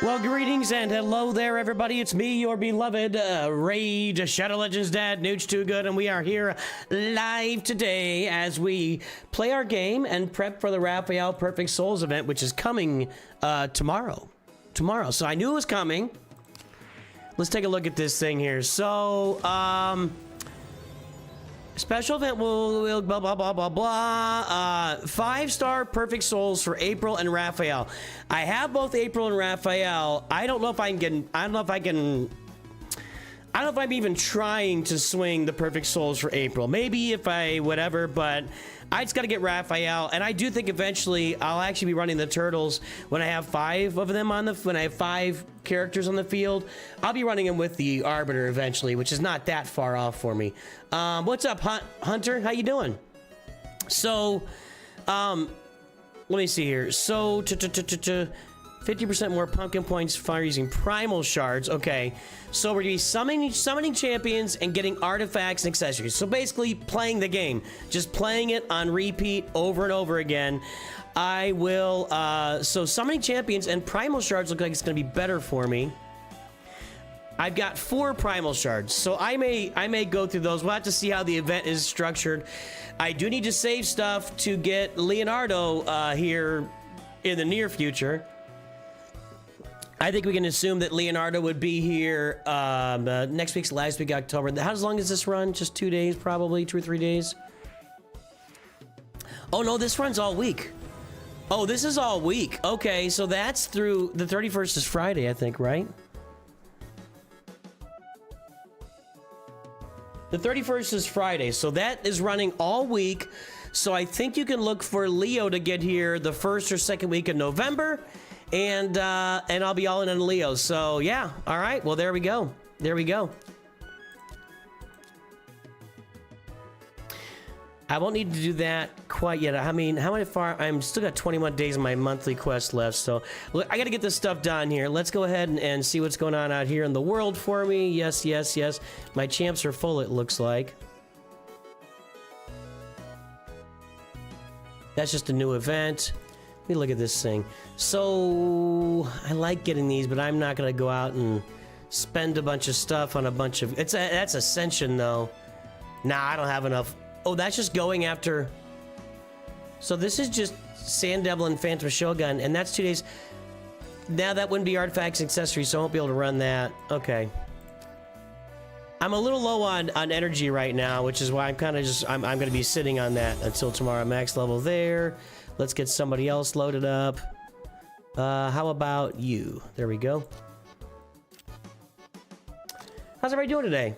Well, greetings and hello there, everybody. It's me, your beloved Raid Shadow Legends dad, Nooch2Gud, and we are here live today as we play our game and prep for the Raphael Perfect Souls event, which is coming tomorrow. So I knew it was coming. Let's take a look at this thing here. So, special event will blah blah blah blah blah. 5-star perfect souls for April and Raphael. I have both April and Raphael. I don't know if I'm even trying to swing the perfect souls for April. Maybe if I whatever, but I just got to get Raphael, and I do think eventually I'll actually be running the turtles when I have 5 of them on the when I have 5 characters on the field. I'll be running them with the Arbiter eventually, which is not that far off for me. What's up, Hunter? How you doing? So, let me see here. So, 50% more pumpkin points for using primal shards. Okay, so we're gonna be summoning champions and getting artifacts and accessories. So basically playing the game, just playing it on repeat over and over again. I will, so summoning champions and primal shards look like it's gonna be better for me. I've got 4 primal shards, so I may go through those. We'll have to see how the event is structured. I do need to save stuff to get Leonardo here in the near future. I think we can assume that Leonardo would be here next week's last week, October. How long does this run? Just 2 days, probably 2 or 3 days. Oh no, this runs all week. Oh, this is all week. Okay, so that's through the 31st is Friday, I think, right? The 31st is Friday, so that is running all week. So I think you can look for Leo to get here the 1st or 2nd week of November. And I'll be all in on Leo. So yeah, all right. Well, there we go. There we go. I won't need to do that quite yet. I mean, how many far? I'm still got 21 days of my monthly quest left. So look, I got to get this stuff done here. Let's go ahead and see what's going on out here in the world for me. Yes, yes, yes. My champs are full, it looks like. That's just a new event. Let me look at this thing. So I like getting these, but I'm not gonna go out and spend a bunch of stuff on a bunch of. That's Ascension though. Nah, I don't have enough. Oh, that's just going after. So this is just Sand Devil and Phantom Shogun, and that's 2 days. Now that wouldn't be artifacts and accessories, so I won't be able to run that. Okay. I'm a little low on energy right now, which is why I'm kind of just I'm gonna be sitting on that until tomorrow. Max level there. Let's get somebody else loaded up. How about you? There we go. How's everybody doing today?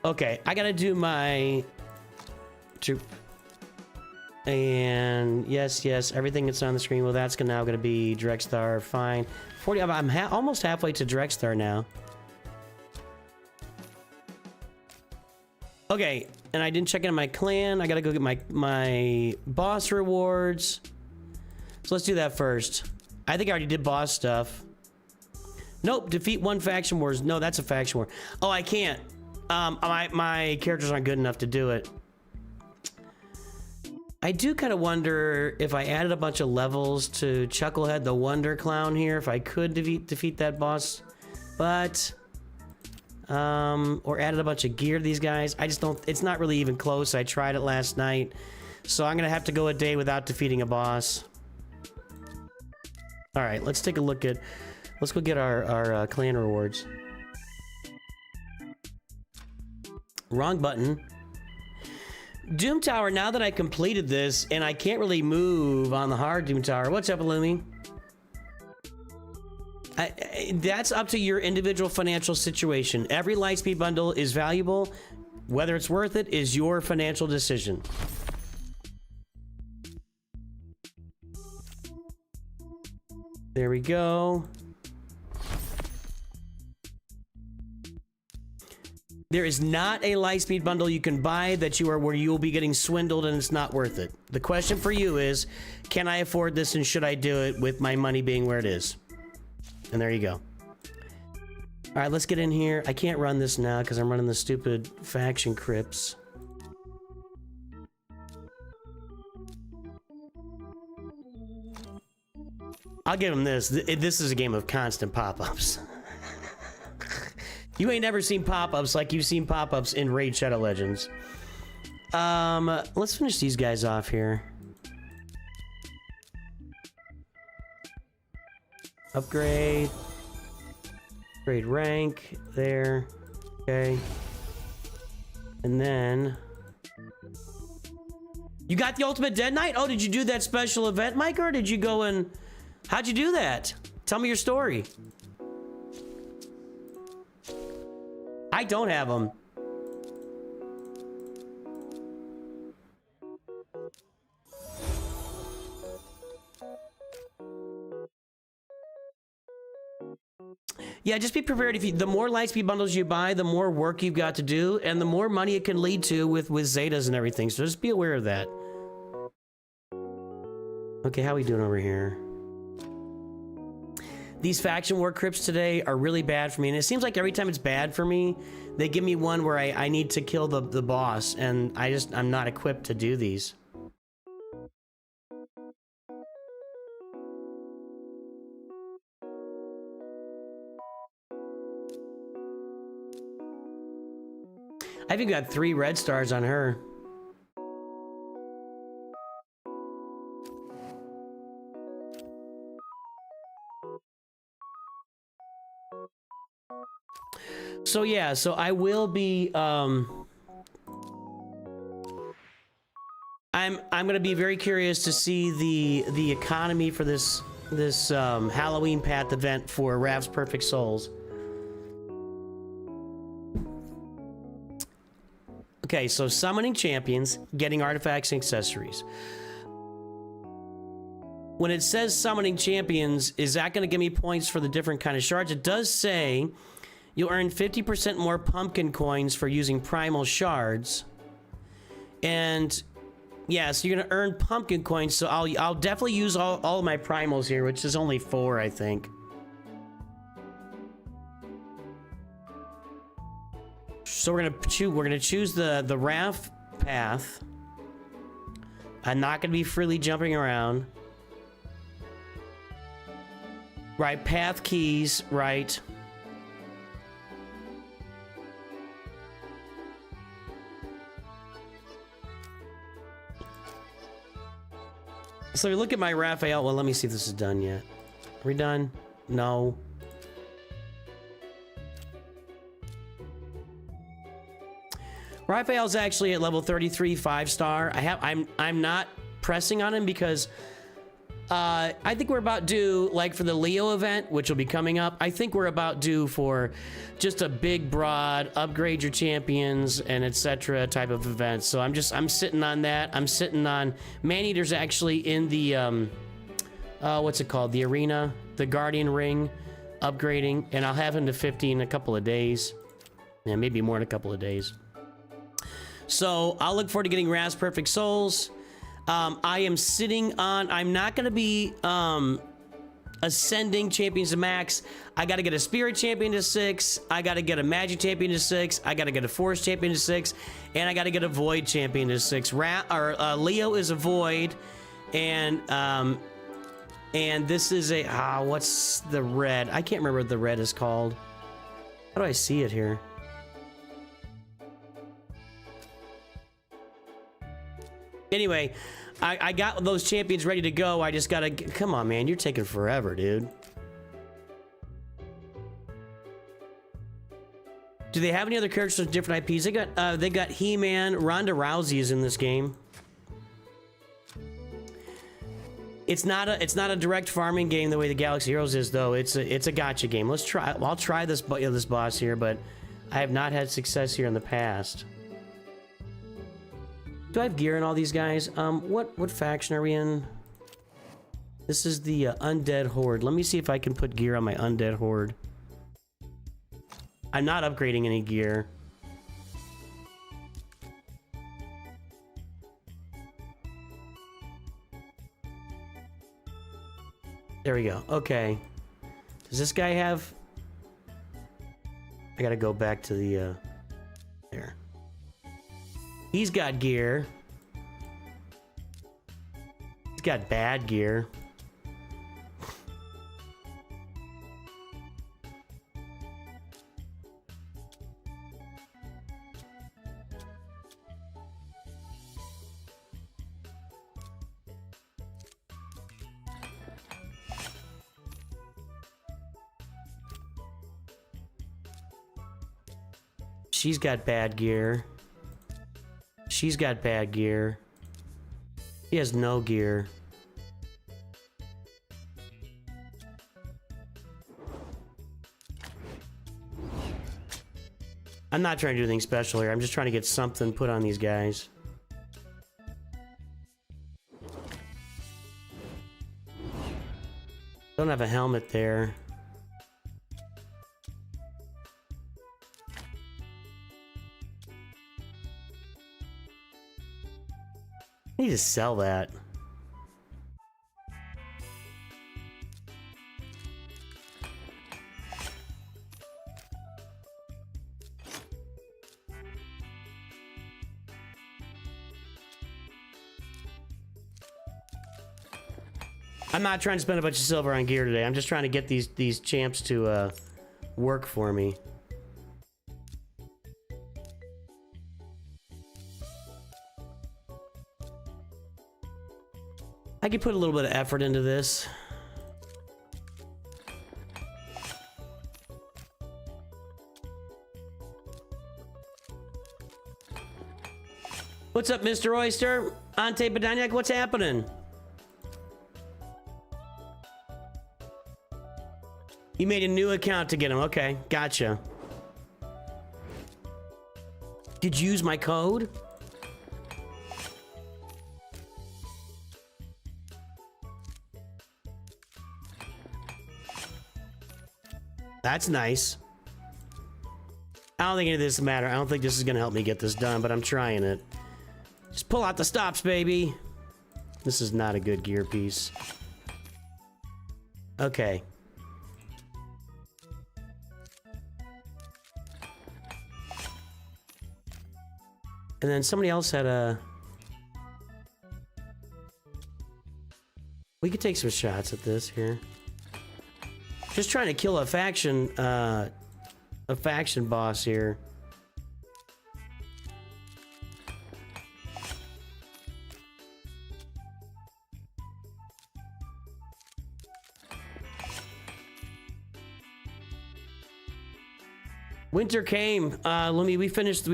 Okay, I gotta do my troop. And yes, yes, everything that's on the screen. Well, that's now going to be direct star. Fine. 40. I'm almost halfway to direct star now. Okay, and I didn't check in my clan. I got to go get my boss rewards. So let's do that first. I think I already did boss stuff. Nope. Defeat 1 faction wars. No, that's a faction war. Oh, I can't. My characters aren't good enough to do it. I do kind of wonder if I added a bunch of levels to Chucklehead the Wonder Clown here, if I could defeat that boss, but or added a bunch of gear to these guys. I just don't. It's not really even close. I tried it last night, so I'm gonna have to go a day without defeating a boss. All right, let's take a look at. Let's go get our clan rewards. Wrong button. Doom Tower, now that I completed this, and I can't really move on the hard Doom Tower. What's up, Illumi? That's up to your individual financial situation. Every Lightspeed bundle is valuable. Whether it's worth it is your financial decision. There we go. There is not a Lightspeed bundle you can buy that where you will be getting swindled and it's not worth it. The question for you is, can I afford this and should I do it with my money being where it is? And there you go. All right, let's get in here. I can't run this now because I'm running the stupid faction crypts. I'll give him this. This is a game of constant pop-ups. You ain't never seen pop-ups like you've seen pop-ups in Raid Shadow Legends. Let's finish these guys off here. Upgrade. Upgrade rank. There. Okay. And then... You got the Ultimate Dead Knight? Oh, did you do that special event, Mike? Or did you go and... How'd you do that? Tell me your story. I don't have them. Yeah, just be prepared. If you, the more Lightspeed bundles you buy, the more work you've got to do, and the more money it can lead to with Zetas and everything. So just be aware of that. Okay, how are we doing over here? These faction war crypts today are really bad for me, and it seems like every time it's bad for me, they give me one where I need to kill the boss, and I'm not equipped to do these. I've even got 3 red stars on her. So yeah, so I will be I'm gonna be very curious to see the economy for this Halloween Path event for Raph's Perfect Souls. Okay, so summoning champions, getting artifacts and accessories. When it says summoning champions, is that going to give me points for the different kind of shards? It does say you'll earn 50% more pumpkin coins for using primal shards. And yeah, so you're going to earn pumpkin coins. So I'll definitely use all of my primals here, which is only 4, I think. So we're gonna choose the Raph path. I'm not gonna be freely jumping around. Right, path keys, right. So we look at my Raphael. Well, let me see if this is done yet. Are we done? No. Raphael's actually at level 33, 5-star. I'm not pressing on him because I think we're about due, like for the Leo event, which will be coming up. I think we're about due for just a big, broad, upgrade your champions and etc. type of event. So I'm sitting on that. I'm sitting on Maneater's actually in the what's it called? The arena, the Guardian Ring, upgrading, and I'll have him to 50 in a couple of days. Yeah, maybe more in a couple of days. So I'll look forward to getting Raph's Perfect Souls. I am sitting on... I'm not going to be ascending champions to max. I got to get a Spirit champion to 6. I got to get a Magic champion to 6. I got to get a Force champion to 6. And I got to get a Void champion to 6. Leo is a Void. And this is a... what's the red? I can't remember what the red is called. How do I see it here? Anyway, I got those champions ready to go. I just gotta... Come on, man. You're taking forever, dude. Do they have any other characters with different IPs? They got He-Man. Ronda Rousey is in this game. It's not a direct farming game the way the Galaxy Heroes is, though. It's a gacha game. Let's try... I'll try this boss here, but I have not had success here in the past. Do I have gear in all these guys? What faction are we in? This is the Undead Horde. Let me see if I can put gear on my Undead Horde. I'm not upgrading any gear. There we go. Okay. Does this guy have... I gotta go back to the, there. He's got gear. He's got bad gear. She's got bad gear. She's got bad gear. He has no gear. I'm not trying to do anything special here. I'm just trying to get something put on these guys. Don't have a helmet there. I need to sell that. I'm not trying to spend a bunch of silver on gear today. I'm just trying to get these champs to work for me. I could put a little bit of effort into this. What's up, Mr. Oyster? Ante Badaniak, what's happening? You made a new account to get him. Okay, gotcha. Did you use my code? That's nice. I don't think any of this matters. I don't think this is gonna help me get this done, but I'm trying it. Just pull out the stops, baby. This is not a good gear piece. Okay. And then somebody else had a... We could take some shots at this here. Just trying to kill a faction boss here. Winter came. We finished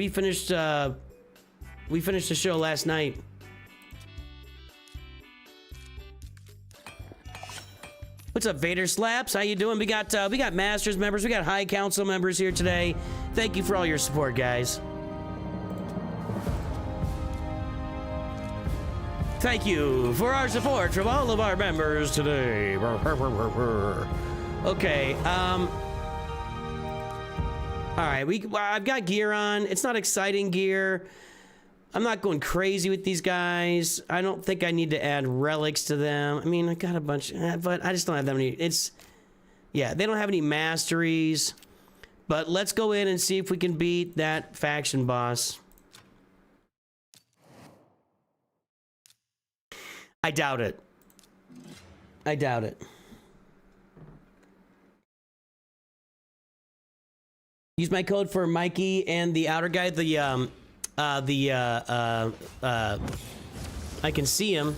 the show last night. What's up, Vader Slaps? How you doing? We got Masters members, we got High Council members here today. Thank you for all your support, guys. Thank you for our support from all of our members today. Okay, all right, I've got gear on. It's not exciting gear. I'm not going crazy with these guys. I don't think I need to add relics to them. I mean, I got a bunch, but I just don't have that many. Yeah, they don't have any masteries. But let's go in and see if we can beat that faction boss. I doubt it. I doubt it. Use my code for Mikey and the outer guy, I can see him.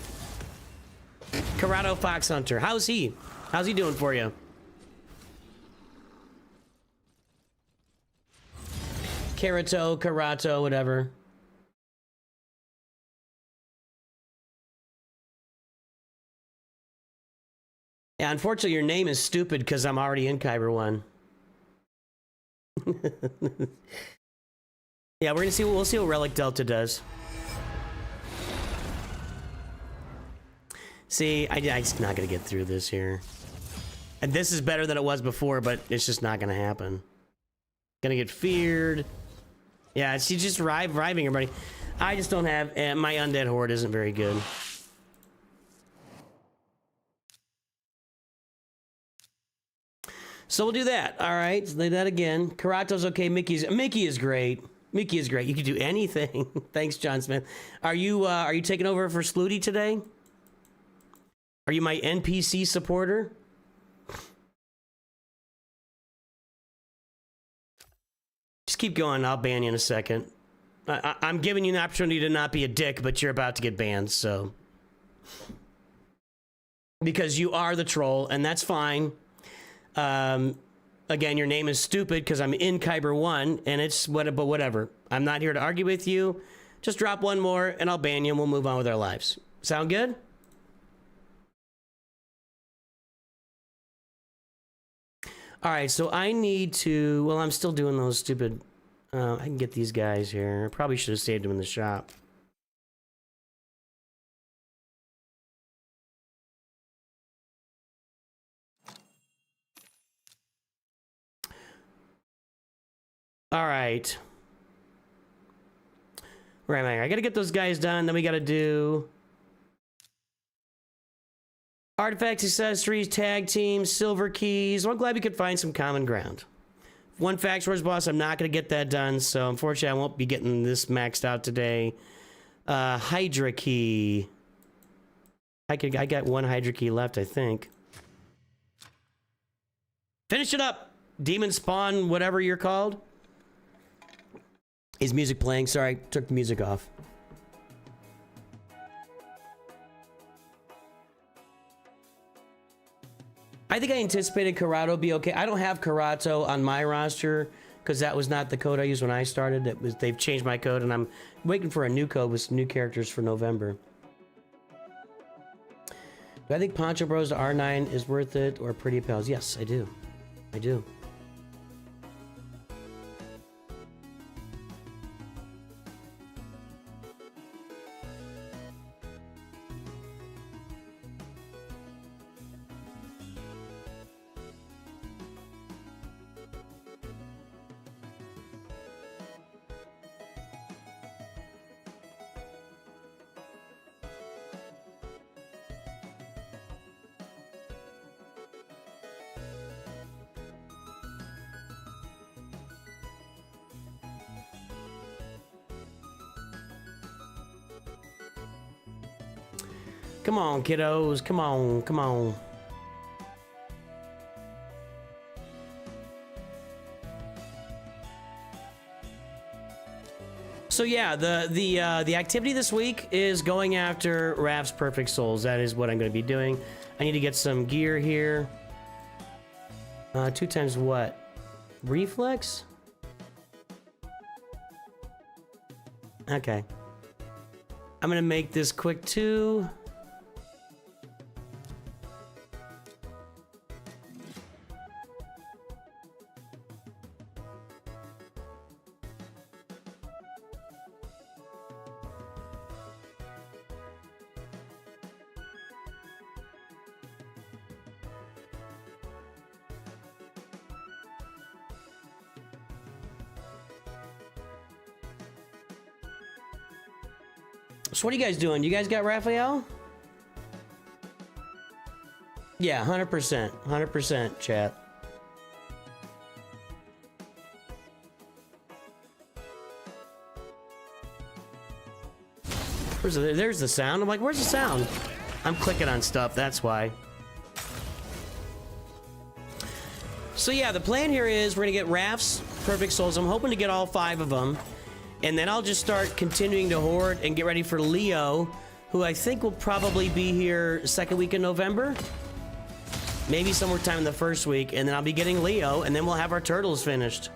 Corrado Fox Hunter. How's he? How's he doing for you? Carato, whatever. Yeah, unfortunately your name is stupid because I'm already in Kyber 1. Yeah, we're gonna see. We'll see what Relic Delta does. See, I'm just not gonna get through this here. And this is better than it was before, but it's just not gonna happen. Gonna get feared. Yeah, she's just reviving everybody. I just don't have. My undead horde isn't very good. So we'll do that. All right, let's do that again. Karato's okay. Mickey is great. Mickey is great. You can do anything. Thanks, John Smith. Are you taking over for Slooty today? Are you my NPC supporter? Just keep going. I'll ban you in a second. I'm giving you an opportunity to not be a dick, but you're about to get banned, so. Because you are the troll, and that's fine. Again, your name is stupid because I'm in Kyber 1, and it's but whatever. I'm not here to argue with you. Just drop one more, and I'll ban you, and we'll move on with our lives. Sound good? All right, so I need to... Well, I'm still doing those stupid... I can get these guys here. I probably should have saved them in the shop. All right. Where am I? I gotta get those guys done. Then we gotta do artifacts, accessories, tag teams, silver keys. Well, I'm glad we could find some common ground. One Fax Wars boss, I'm not gonna get that done, so unfortunately I won't be getting this maxed out today. Hydra key. I got one Hydra key left, I think. Finish it up! Demon Spawn, whatever you're called. Is music playing? Sorry, I took the music off. I think I anticipated Karato would be okay. I don't have Karato on my roster because that was not the code I used when I started. They've changed my code, and I'm waiting for a new code with some new characters for November. Do I think Poncho Bros R9 is worth it or Pretty Pals? Yes, I do. I do. Come on, kiddos. Come on, come on. So yeah, the activity this week is going after Raph's perfect souls. That is what I'm going to be doing. I need to get some gear here. 2 times what? Reflex? Okay. I'm going to make this quick too. So what are you guys doing? You guys got Raphael? Yeah, 100%. 100%, chat. There's the sound. I'm like, where's the sound? I'm clicking on stuff, that's why. So yeah, the plan here is we're gonna get Raph's perfect souls. I'm hoping to get all 5 of them. And then I'll just start continuing to hoard and get ready for Leo, who I think will probably be here 2nd week in November. Maybe somewhere time in the 1st week, and then I'll be getting Leo, and then we'll have our turtles finished.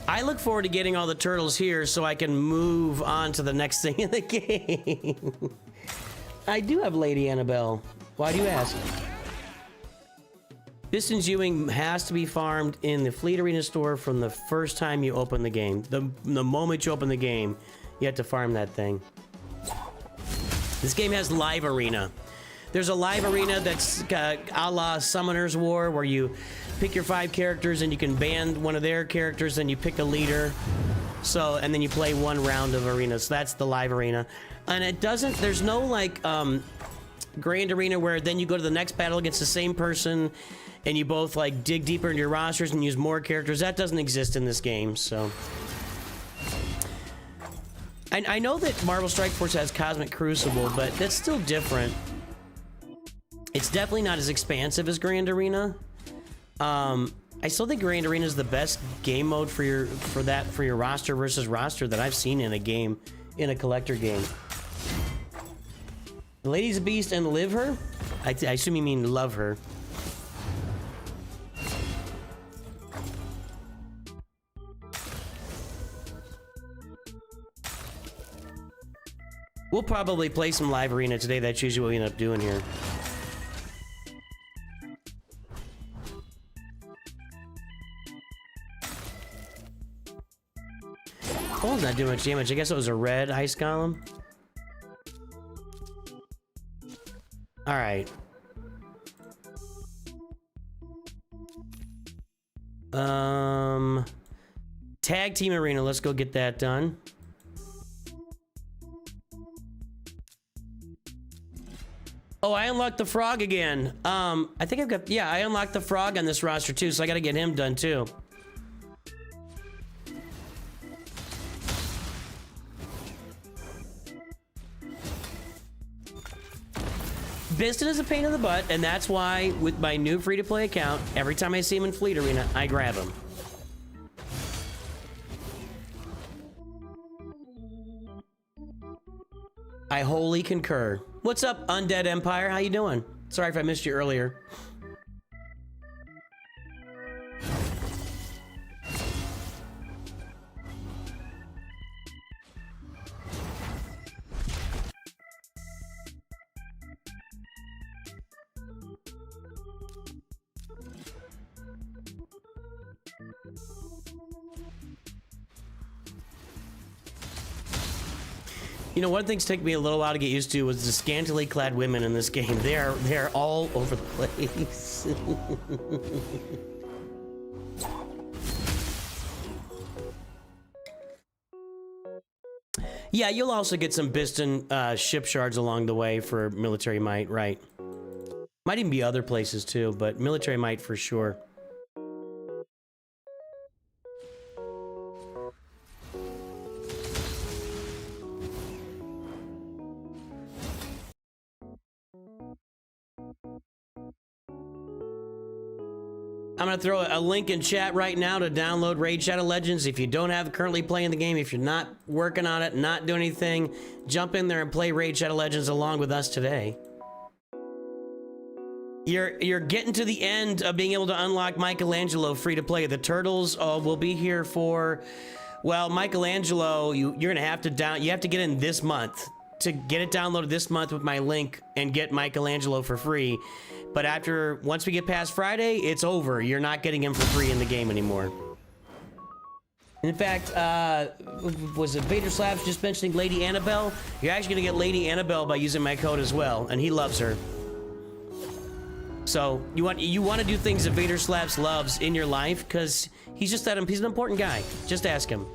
I look forward to getting all the turtles here so I can move on to the next thing in the game. I do have Lady Annabelle. Why do you ask? Distance Ewing has to be farmed in the Fleet Arena store from the first time you open the game. The moment you open the game, you have to farm that thing. This game has live arena. There's a live arena that's a la Summoner's War, where you pick your 5 characters and you can ban one of their characters, and you pick a leader. So, and then you play 1 round of arena. So that's the live arena. And it doesn't, there's no like Grand Arena where then you go to the next battle against the same person and you both like dig deeper into your rosters and use more characters. That doesn't exist in this game, so. I know that Marvel Strike Force has Cosmic Crucible, but that's still different. It's definitely not as expansive as Grand Arena. I still think Grand Arena is the best game mode for your roster versus roster that I've seen in a game, in a collector game. The Lady's a Beast and live her? I assume you mean love her. We'll probably play some live arena today. That's usually what we end up doing here. Golem's not doing much damage. I guess it was a red ice golem. All right. Tag team arena. Let's go get that done. Oh, I unlocked the frog again. I think I've got, yeah, I unlocked the frog on this roster too, so I gotta get him done too. Biston is a pain in the butt, and that's why with my new free-to-play account, every time I see him in Fleet Arena, I grab him. I wholly concur. What's up, Undead Empire? How you doing? Sorry if I missed you earlier. You know, one of the things took me a little while to get used to was the scantily clad women in this game. They're all over the place. Yeah, you'll also get some Biston ship shards along the way for military might, right? Might even be other places too, but military might for sure. I'm going to throw a link in chat right now to download Raid Shadow Legends. If you don't have currently playing the game, if you're not working on it, not doing anything, jump in there and play Raid Shadow Legends along with us today. You're getting to the end of being able to unlock Michelangelo free to play. The Turtles will be here for, well, Michelangelo, you're going to have to you have to get in this month to get it downloaded this month with my link and get Michelangelo for free. But once we get past Friday, it's over. You're not getting him for free in the game anymore. In fact, was it Vader Slabs just mentioning Lady Annabelle? You're actually gonna get Lady Annabelle by using my code as well, and he loves her. So you want to do things that Vader Slabs loves in your life, because he's an important guy. Just ask him.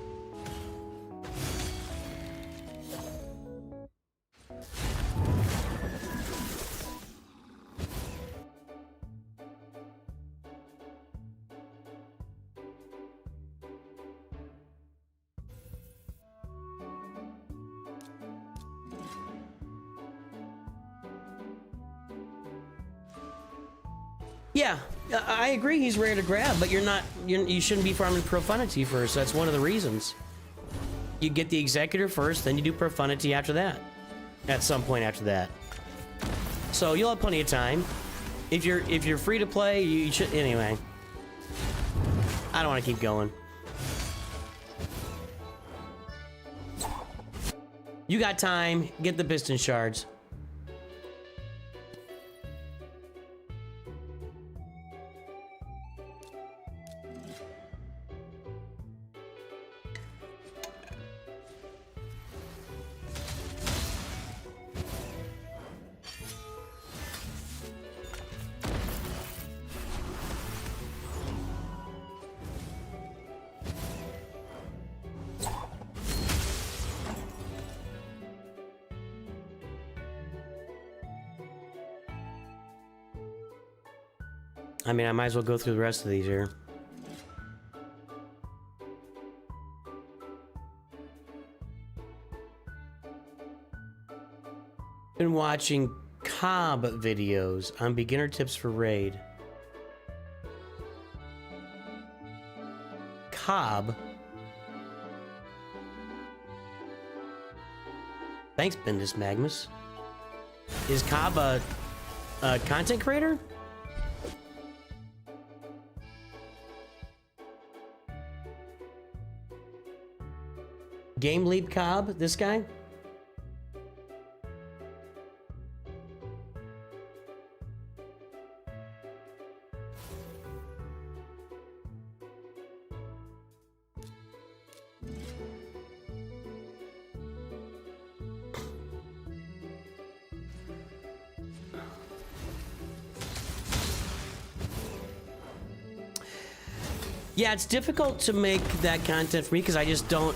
Yeah, I agree he's rare to grab, but you shouldn't be farming Profundity first. That's one of the reasons. You get the Executor first, then you do Profundity after that. At some point after that. So you'll have plenty of time. If you're free to play, you should, anyway. I don't want to keep going. You got time, get the Biston shards. I mean, I might as well go through the rest of these here. Been watching Cobb videos on beginner tips for raid. Cobb. Thanks, Bendis Magnus. Is Cobb a content creator? Game Leap Cobb, this guy? Yeah, it's difficult to make that content for me because I just don't.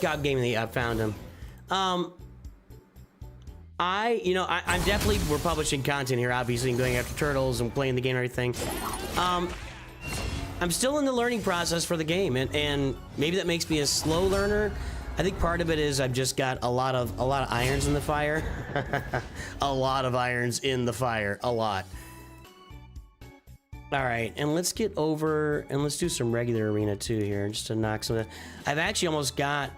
God Gaming, I found him. I'm definitely, we're publishing content here, obviously, and going after turtles and playing the game and everything. I'm still in the learning process for the game, and maybe that makes me a slow learner. I think part of it is I've just got a lot of irons in the fire. A lot of irons in the fire, a lot. All right, and let's get over and let's do some regular arena too here, just to knock some of that. I've actually almost got,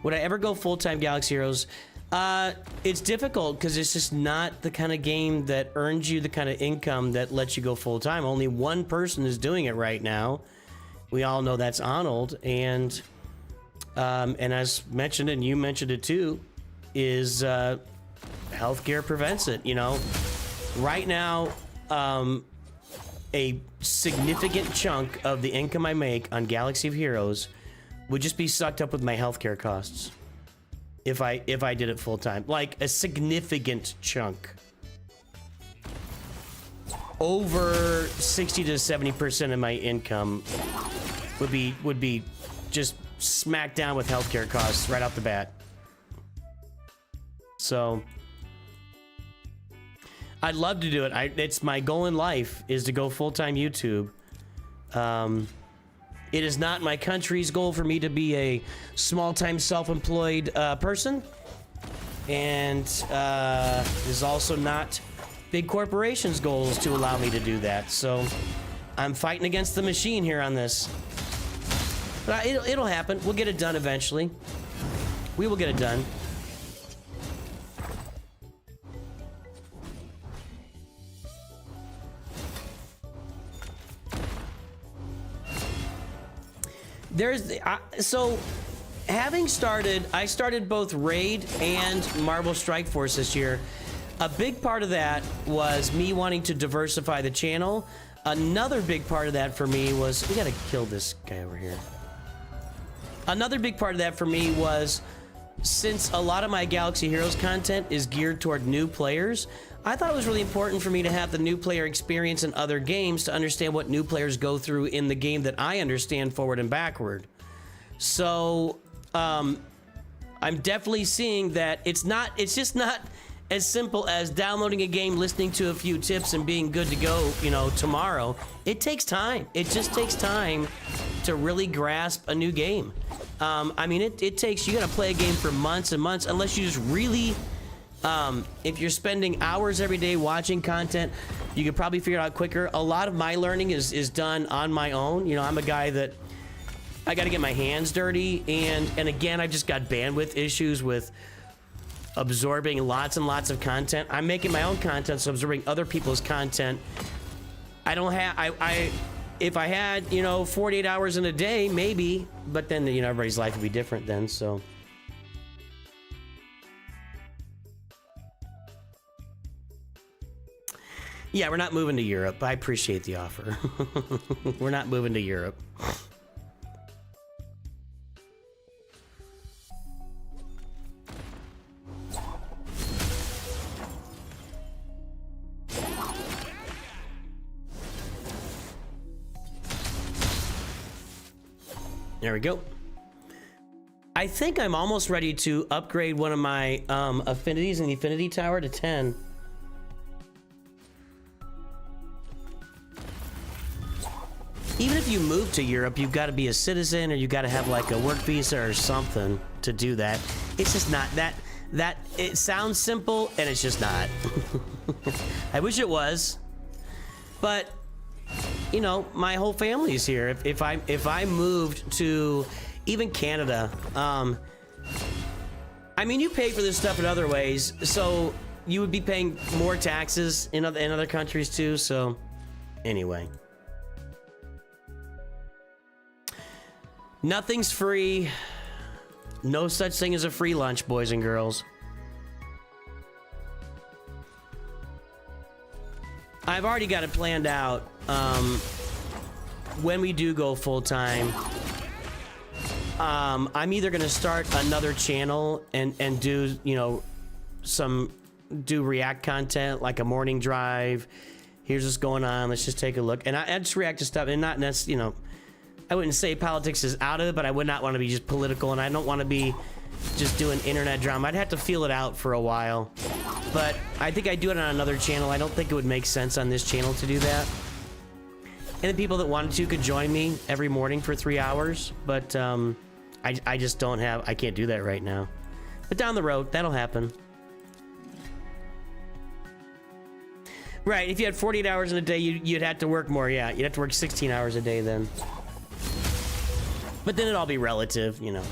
would I ever go full-time Galaxy Heroes? It's difficult because it's just not the kind of game that earns you the kind of income that lets you go full-time. Only one person is doing it right now. We all know that's Arnold, and as mentioned, and you mentioned it too, is healthcare prevents it, you know? Right now, a significant chunk of the income I make on Galaxy of Heroes would just be sucked up with my healthcare costs if I did it full time. Like a significant chunk. Over 60 to 70% of my income would be just smacked down with healthcare costs right off the bat. So I'd love to do it. It's my goal in life is to go full-time YouTube. It is not my country's goal for me to be a small-time self-employed person. And it is also not big corporations' goals to allow me to do that. So I'm fighting against the machine here on this. But it'll happen. We'll get it done eventually. We will get it done. So having started, I started both Raid and Marvel Strike Force this year. A big part of that was me wanting to diversify the channel. Another big part of that for me was, we gotta kill this guy over here. Another big part of that for me was, since a lot of my Galaxy Heroes content is geared toward new players, I thought it was really important for me to have the new player experience in other games to understand what new players go through in the game that I understand forward and backward. So, I'm definitely seeing that it's just not as simple as downloading a game, listening to a few tips, and being good to go, you know, tomorrow. It takes time. It just takes time to really grasp a new game. I mean, it takes, you gotta play a game for months and months, unless you just really, if you're spending hours every day watching content, you could probably figure it out quicker. A lot of my learning is done on my own. You know, I'm a guy that, I gotta get my hands dirty, and again, I just got bandwidth issues with absorbing lots and lots of content. I'm making my own content, so absorbing other people's content. I don't have, if I had, you know, 48 hours in a day, maybe, but then, you know, everybody's life would be different then, so. Yeah, we're not moving to Europe. I appreciate the offer. We're not moving to Europe. There we go. I think I'm almost ready to upgrade one of my affinities in the affinity tower to 10. Even if you move to Europe, you've got to be a citizen, or you got to have like a work visa or something to do that. It's just not that. It sounds simple, and it's just not. I wish it was, but you know, my whole family's here. If I moved to even Canada, I mean, you pay for this stuff in other ways, so you would be paying more taxes in other countries too. So anyway. Nothing's free. No such thing as a free lunch, boys and girls. I've already got it planned out. When we do go full-time, I'm either going to start another channel and do, you know, do React content, like a morning drive. Here's what's going on. Let's just take a look. And I just react to stuff, and not necessarily, you know, I wouldn't say politics is out of it, but I would not want to be just political, and I don't want to be just doing internet drama. I'd have to feel it out for a while. But I think I'd do it on another channel. I don't think it would make sense on this channel to do that. And the people that wanted to could join me every morning for 3 hours, but I just don't have, I can't do that right now. But down the road, that'll happen. Right, if you had 48 hours in a day, you'd have to work more, yeah. You'd have to work 16 hours a day then. But then it'd all be relative, you know.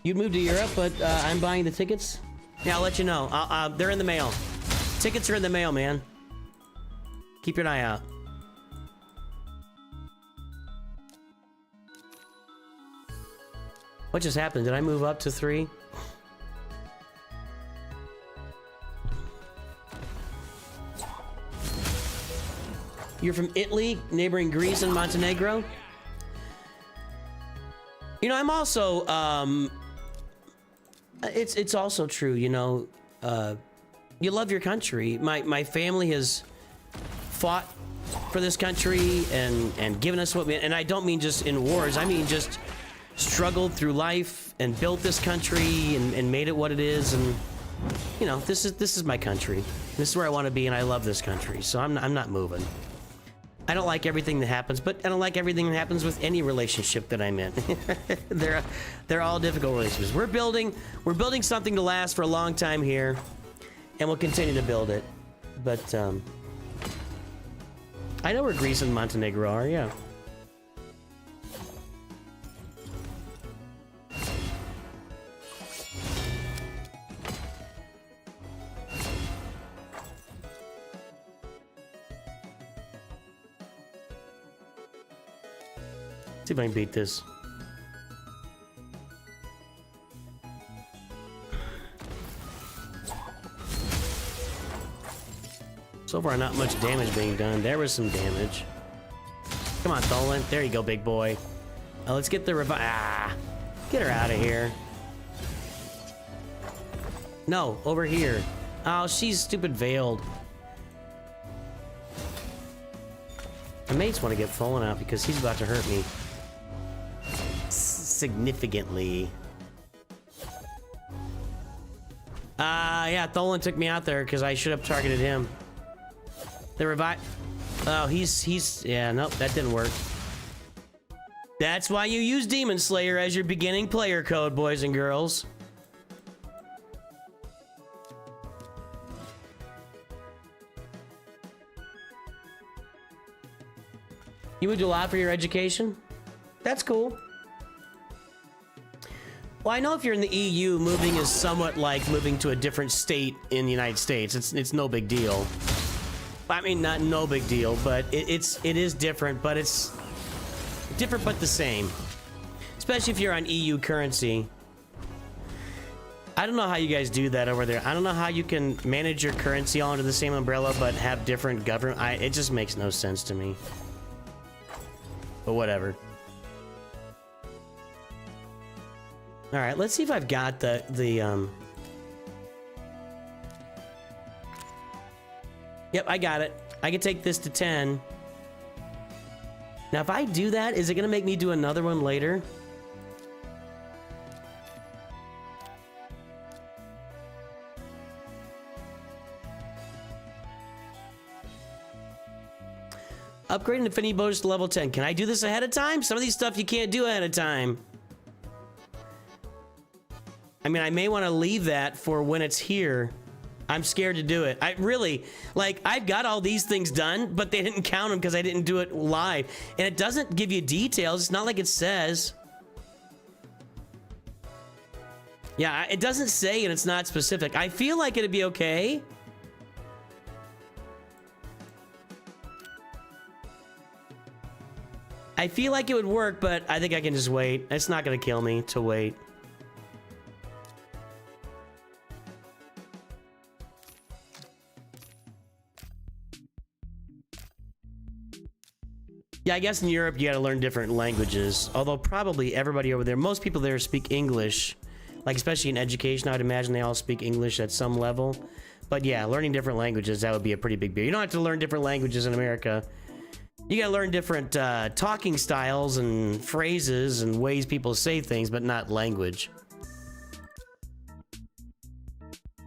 You'd move to Europe, but I'm buying the tickets? Yeah, I'll let you know. They're in the mail. Tickets are in the mail, man. Keep your eye out. What just happened? Did I move up to 3? You're from Italy, neighboring Greece and Montenegro? You know, I'm also, it's also true, you know, you love your country. My family has fought for this country and given us what we, and I don't mean just in wars, I mean just struggled through life and built this country and made it what it is. And, you know, this is my country. This is where I want to be, and I love this country, so I'm not moving. I don't like everything that happens, but I don't like everything that happens with any relationship that I'm in. They're all difficult relationships. We're building something to last for a long time here, and we'll continue to build it. But I know where Greece and Montenegro are, yeah. See if I can beat this. So far, not much damage being done. There was some damage. Come on, Tholin. There you go, big boy. Let's get the revive. Ah! Get her out of here. No, over here. Oh, she's stupid veiled. My mates want to get Tholin out because he's about to hurt me. Significantly. Yeah, Tholin took me out there because I should have targeted him. The revive. Oh, he's yeah, nope, that didn't work. That's why you use Demon Slayer as your beginning player code, boys and girls. You moved a lot for your education? That's cool. Well, I know if you're in the EU, moving is somewhat like moving to a different state in the United States. It's no big deal. I mean, not no big deal, but it is different, but it's different but the same. Especially if you're on EU currency. I don't know how you guys do that over there. I don't know how you can manage your currency all under the same umbrella but have different government. It just makes no sense to me. But whatever. All right, let's see if I've got the Yep, I got it. I can take this to 10. Now, if I do that, is it going to make me do another one later? Upgrading Affinity bonus to level 10. Can I do this ahead of time? Some of these stuff you can't do ahead of time. I mean, I may want to leave that for when it's here. I'm scared to do it. I really, like, I've got all these things done, but they didn't count them because I didn't do it live. And it doesn't give you details. It's not like it says. Yeah, it doesn't say and it's not specific. I feel like it'd be okay. I feel like it would work, but I think I can just wait. It's not going to kill me to wait. Yeah, I guess in Europe you got to learn different languages. Although probably everybody over there, most people there speak English. Like especially in education, I would imagine they all speak English at some level. But yeah, learning different languages, that would be a pretty big deal. You don't have to learn different languages in America. You gotta learn different talking styles and phrases and ways people say things, but not language.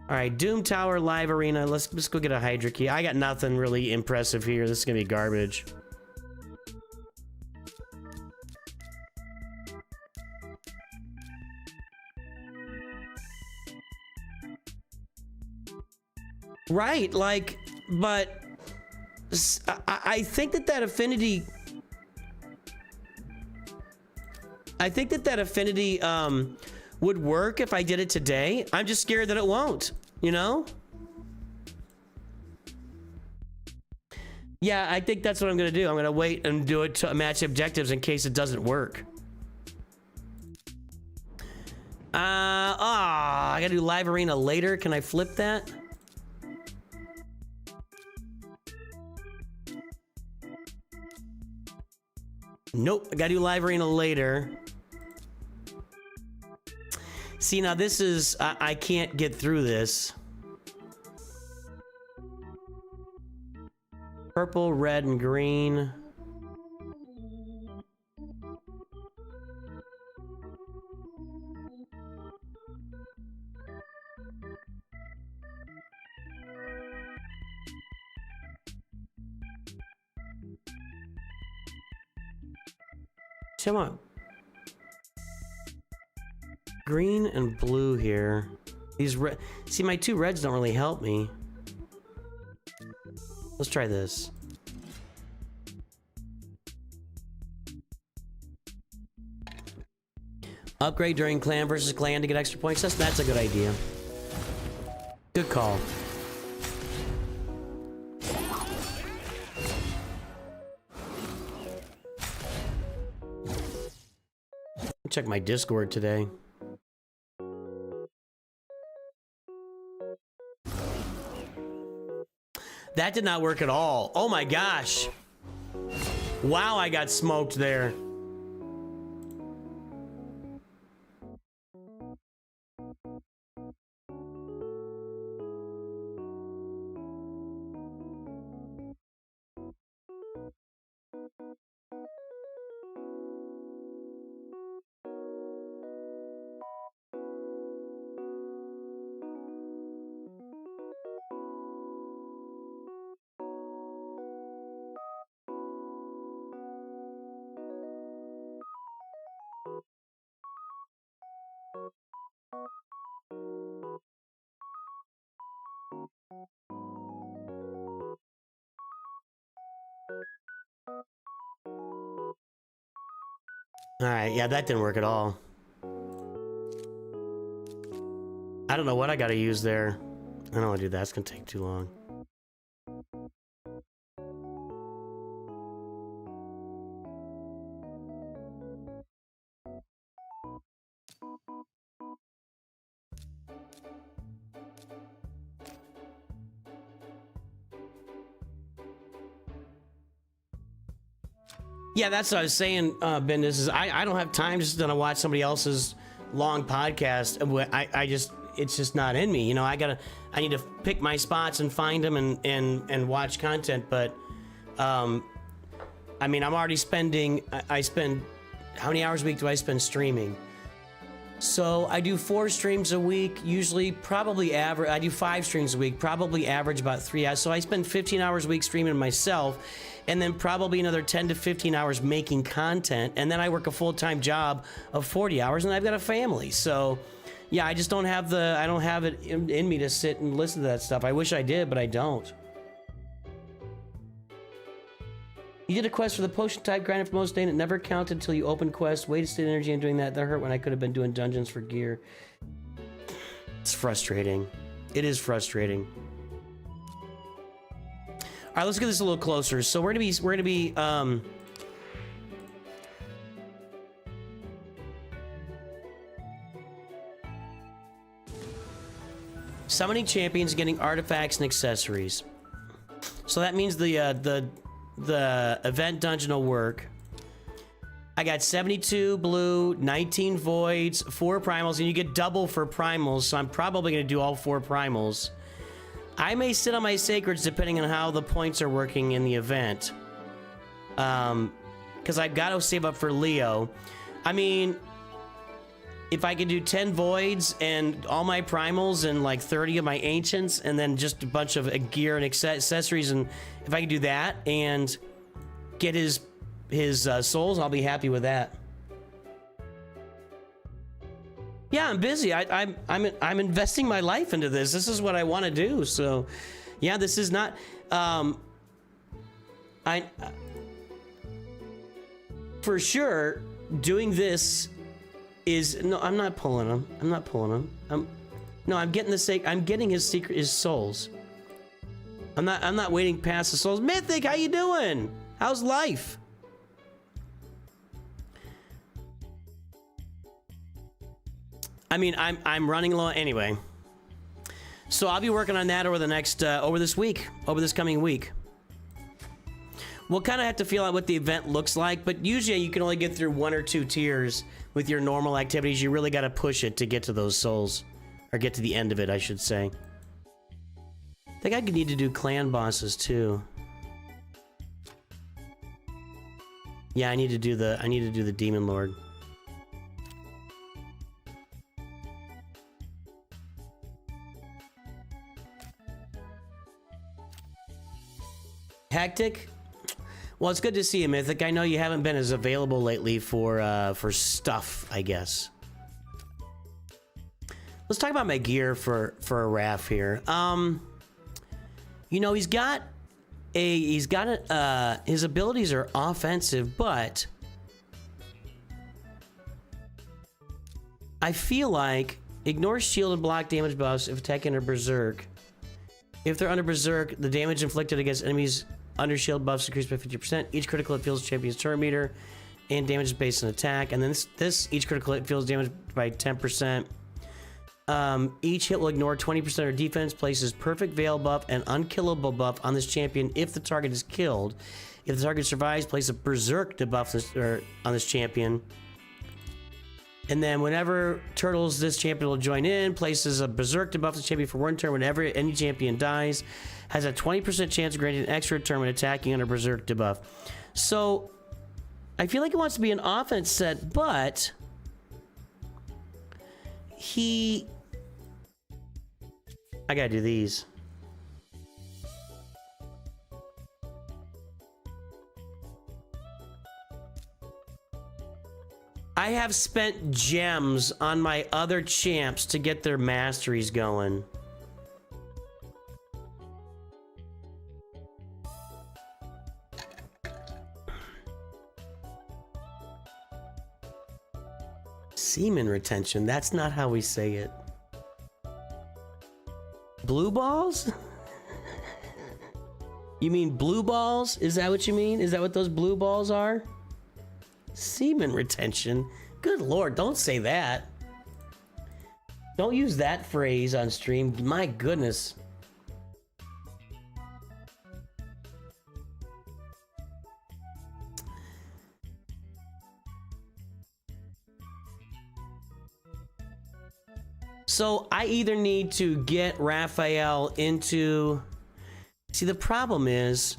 All right, Doom Tower Live Arena. Let's go get a Hydra key. I got nothing really impressive here. This is gonna be garbage. Right, like, but I think that affinity. I think that affinity would work if I did it today. I'm just scared that it won't, you know? Yeah, I think that's what I'm gonna do. I'm gonna wait and do it to match objectives in case it doesn't work. I gotta do live arena later. Can I flip that? Nope, I gotta do live arena later. See, now this is, I can't get through this. Purple, red, and green. Come on. Green and blue here. These red. See, my two reds don't really help me. Let's try this. Upgrade during clan versus clan to get extra points. That's a good idea. Good call. Check my Discord today. That did not work at all. Oh my gosh. Wow, I got smoked there. Alright, yeah, that didn't work at all. I don't know what I gotta use there. I don't wanna do that, it's gonna take too long. Yeah, that's what I was saying, Ben. This is I don't have time just to watch somebody else's long podcast. It's just not in me. You know, I need to pick my spots and find them and watch content. But I I mean, I'm already spending, I spend, how many hours a week do I spend streaming? So I do 4 streams a week, usually probably average, I do 5 streams a week, probably average about 3 hours. So I spend 15 hours a week streaming myself, and then probably another 10 to 15 hours making content. And then I work a full-time job of 40 hours, and I've got a family. So yeah, I just don't have the, I don't have it in me to sit and listen to that stuff. I wish I did, but I don't. You did a quest for the potion type, grinded for most day, and it never counted until you opened quest. Wasted energy in doing that. That hurt when I could have been doing dungeons for gear. It's frustrating. It is frustrating. All right, let's get this a little closer. So we're gonna be summoning champions, getting artifacts and accessories. So that means the event dungeon will work. I got 72 blue, 19 voids, 4 primals, and you get double for primals, so I'm probably going to do all 4 primals. I may sit on my sacreds depending on how the points are working in the event. Because I've got to save up for Leo. I mean, if I could do 10 voids and all my primals and like 30 of my ancients and then just a bunch of gear and accessories, and if I could do that and get his souls, I'll be happy with that. Yeah, I'm busy. I'm investing my life into this. This is what I want to do. So, yeah, this is not. For sure, doing this is no. I'm not pulling him. I'm not pulling him. No, I'm getting I'm getting his souls. I'm not waiting past the souls. Mythic, how you doing? How's life? I mean, I'm running low anyway. So I'll be working on that over the next over this coming week. We'll kind of have to feel out what the event looks like, but usually you can only get through 1 or 2 tiers with your normal activities. You really got to push it to get to those souls, or get to the end of it, I should say. I think I could need to do clan bosses too. Yeah, I need to do the Demon Lord. Hectic? Well, it's good to see you, Mythic. I know you haven't been as available lately for stuff, I guess. Let's talk about my gear for a Raph here. You know, his abilities are offensive, but I feel like ignore shield and block damage buffs if attacking under Berserk. If they're under Berserk, the damage inflicted against enemies under shield buffs increased by 50%. Each critical hit fills champion's turn meter, and damage is based on attack. And then each critical hit fills damage by 10%. Each hit will ignore 20% of defense, places perfect veil buff and unkillable buff on this champion if the target is killed. If the target survives, place a berserk debuff on this champion. And then whenever turtles, this champion will join in, places a berserk debuff on the champion for 1 turn. Whenever any champion dies, has a 20% chance of granting an extra turn when attacking under berserk debuff. So I feel like it wants to be an offense set, but I gotta do these. I have spent gems on my other champs to get their masteries going. Semen retention, that's not how we say it. Blue balls? You mean blue balls? Is that what you mean? Is that what those blue balls are? Semen retention? Good lord, don't say that. Don't use that phrase on stream. My goodness. So I either need to get Raphael into... See, the problem is,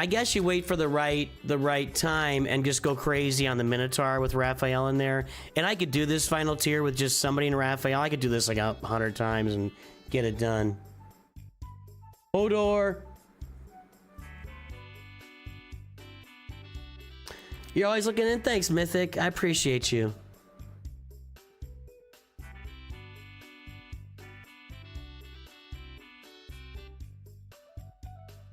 I guess you wait for the right time and just go crazy on the Minotaur with Raphael in there. And I could do this final tier with just somebody in Raphael. I could do this like 100 times and get it done. Hodor. You're always looking in. Thanks, Mythic. I appreciate you.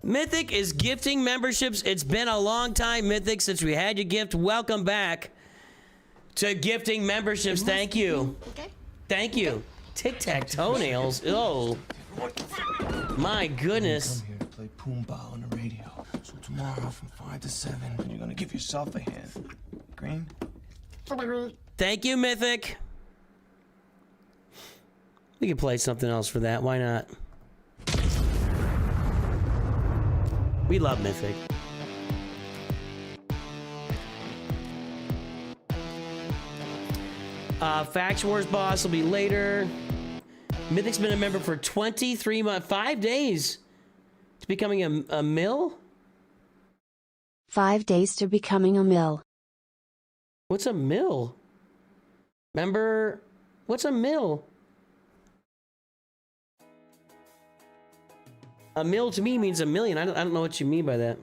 Mythic is gifting memberships. It's been a long time, Mythic, since we had your gift. Welcome back to gifting memberships. Thank you. Okay. Thank you. Tic-tac toenails. Oh. My goodness. Come here to play Pumbaa on the radio. So tomorrow from 5 to 7, you're gonna give yourself a hand. Green? Thank you, Mythic. We can play something else for that. Why not? We love Mythic. Faction Wars boss will be later. Mythic's been a member for 23 months, 5 days to becoming a mill? 5 days to becoming a mill. What's a mill? Remember, what's a mill? A mill to me means a million. I don't know what you mean by that.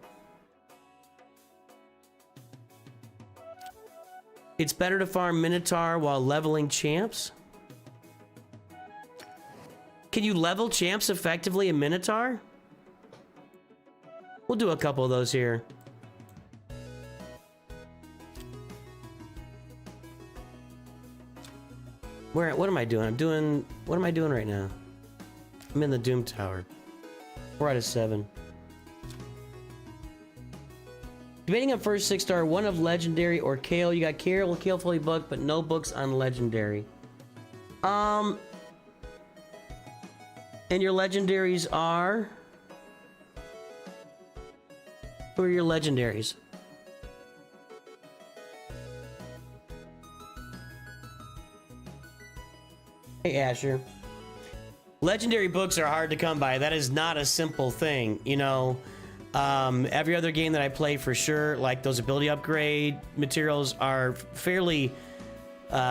It's better to farm Minotaur while leveling champs. Can you level champs effectively in Minotaur? We'll do a couple of those here. What am I doing? What am I doing right now? I'm in the Doom Tower. 4 out of 7. Debating on first 6-star, one of Legendary or Kale. You got Kale fully booked, but no books on Legendary. And your Legendaries are? Who are your Legendaries? Hey, Asher. Legendary books are hard to come by. That is not a simple thing, you know. Every other game that I play, for sure, like those ability upgrade materials are fairly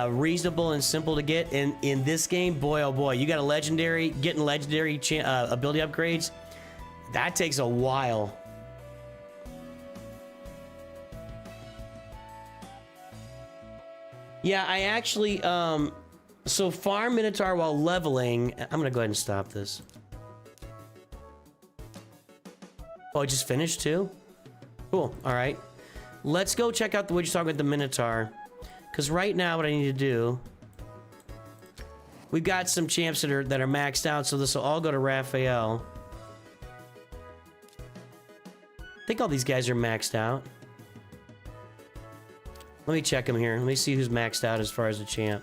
reasonable and simple to get. And in this game, boy oh boy, you got a legendary, getting legendary ability upgrades, that takes a while. Yeah, I actually so farm Minotaur while leveling. I'm gonna go ahead and stop this. Oh, I just finished too? Cool, all right. Let's go check out the what you're talking about the Minotaur. Because right now what I need to do, we've got some champs that are maxed out, so this will all go to Raphael. I think all these guys are maxed out. Let me check them here. Let me see who's maxed out as far as the champ.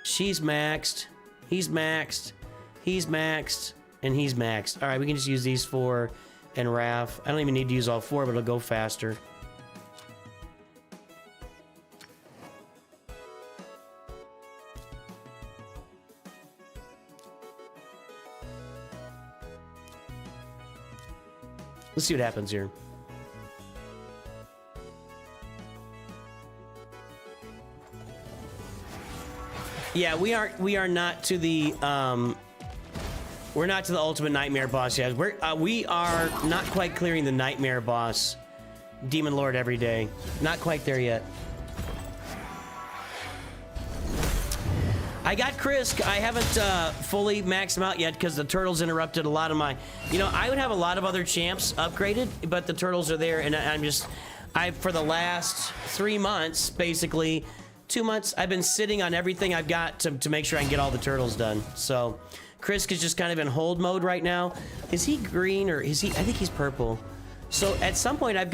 She's maxed. He's maxed. He's maxed. And he's maxed. All right, we can just use these 4 and Raph. I don't even need to use all 4, but it'll go faster. Let's see what happens here. Yeah, we are not to the we're not to the ultimate nightmare boss yet. We are not quite clearing the nightmare boss, Demon Lord every day. Not quite there yet. I got Krisk. I haven't fully maxed him out yet because the turtles interrupted a lot of my. You know, I would have a lot of other champs upgraded, but the turtles are there, and for the last 3 months, basically 2 months, I've been sitting on everything I've got to make sure I can get all the turtles done. So Krisk is just kind of in hold mode right now. Is he green or is he? I think he's purple. So at some point I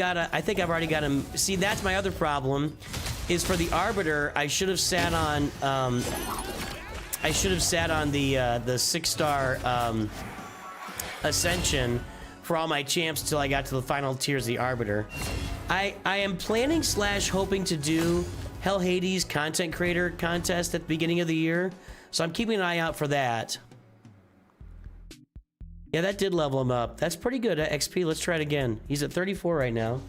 think I've already got him. See, that's my other problem, is for the Arbiter, I should have sat on the 6-star Ascension for all my champs until I got to the final tiers of the Arbiter. I am planning / hoping to do Hell Hades content creator contest at the beginning of the year, so I'm keeping an eye out for that. Yeah, that did level him up. That's pretty good at XP. Let's try it again. He's at 34 right now.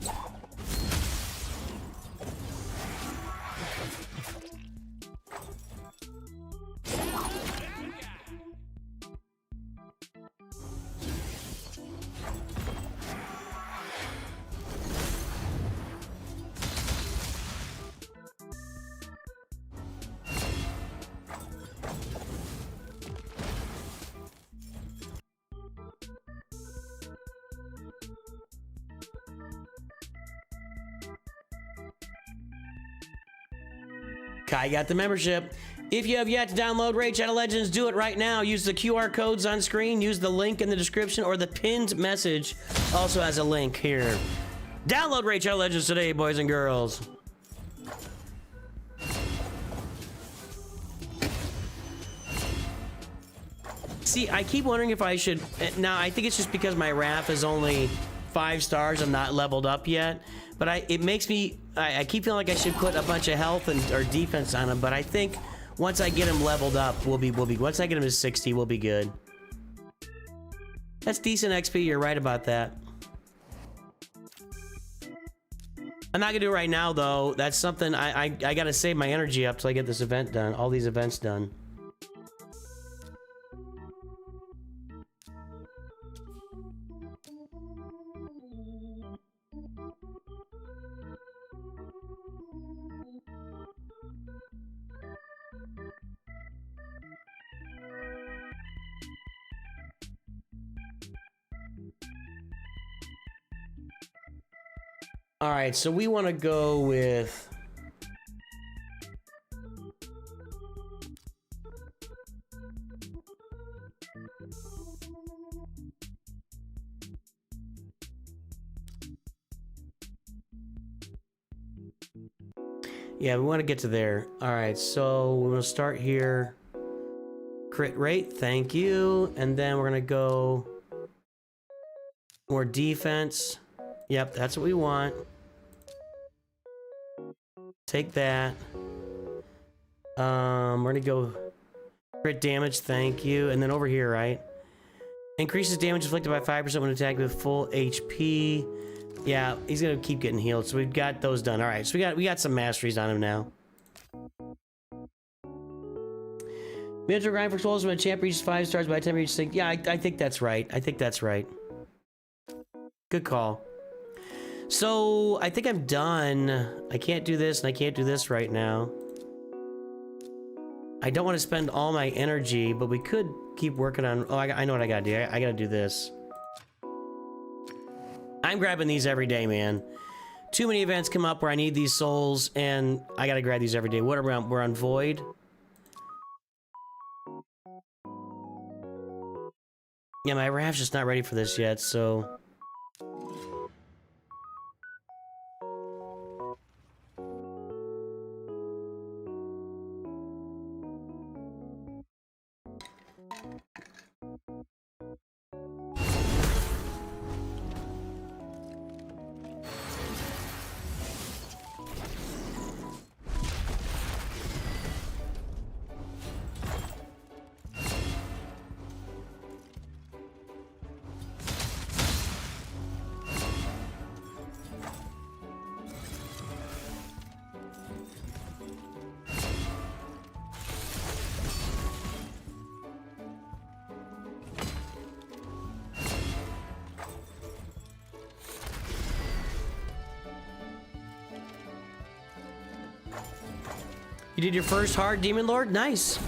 Kai got the membership. If you have yet to download Raid Shadow Legends, do it right now. Use the QR codes on screen, use the link in the description, or the pinned message also has a link here. Download Raid Shadow Legends today, boys and girls. See, I keep wondering if I should... Now, I think it's just because my Raph is only 5 stars. I'm not leveled up yet. But it makes me... I keep feeling like I should put a bunch of health or defense on him. But I think once I get him leveled up, we'll be... Once I get him to 60, we'll be good. That's decent XP. You're right about that. I'm not gonna do it right now, though. That's something... I gotta save my energy up till I get this event done. All these events done. All right, so we want to go with... Yeah, we want to get to there. All right, so we're going to start here. Crit rate, thank you. And then we're going to go more defense. Yep, that's what we want. Take that. We're gonna go crit damage, thank you. And then over here, right? Increases damage inflicted by 5% when attacked with full HP. Yeah, he's gonna keep getting healed. So we've got those done. All right, so we got some masteries on him now. Mental grind for souls when a champ reaches 5 stars by the time you reach 6. Yeah, I think that's right. I think that's right. Good call. So, I think I'm done. I can't do this, and I can't do this right now. I don't want to spend all my energy, but we could keep working on... Oh, I know what I gotta do. I gotta do this. I'm grabbing these every day, man. Too many events come up where I need these souls, and I gotta grab these every day. What are we on? We're on Void. Yeah, my Raph's just not ready for this yet, so... You did your first hard Demon Lord? Nice.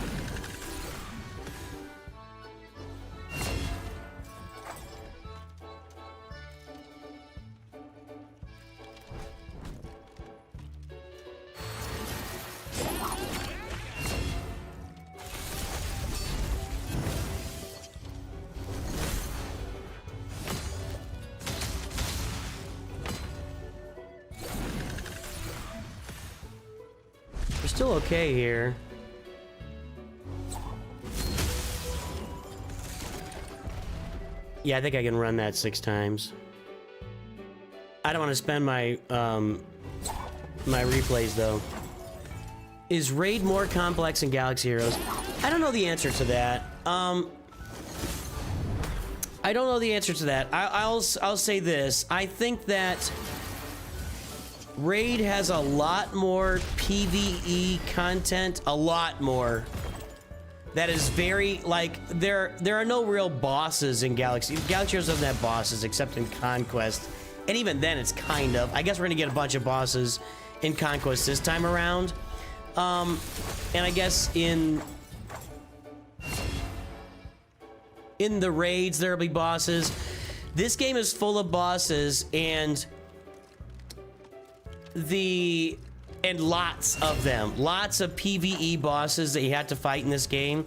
Still okay here. Yeah, I think I can run that 6 times. I don't want to spend my my replays though. Is Raid more complex than Galaxy Heroes? I don't know the answer to that. I don't know the answer to that. I'll say this. I think that Raid has a lot more PvE content, a lot more. That is very, like, there are no real bosses in Galaxy. Galaxy Heroes doesn't have bosses except in Conquest. And even then, it's kind of. I guess we're gonna get a bunch of bosses in Conquest this time around. And I guess in the raids, there'll be bosses. This game is full of bosses and lots of them. Lots of PvE bosses that you have to fight in this game.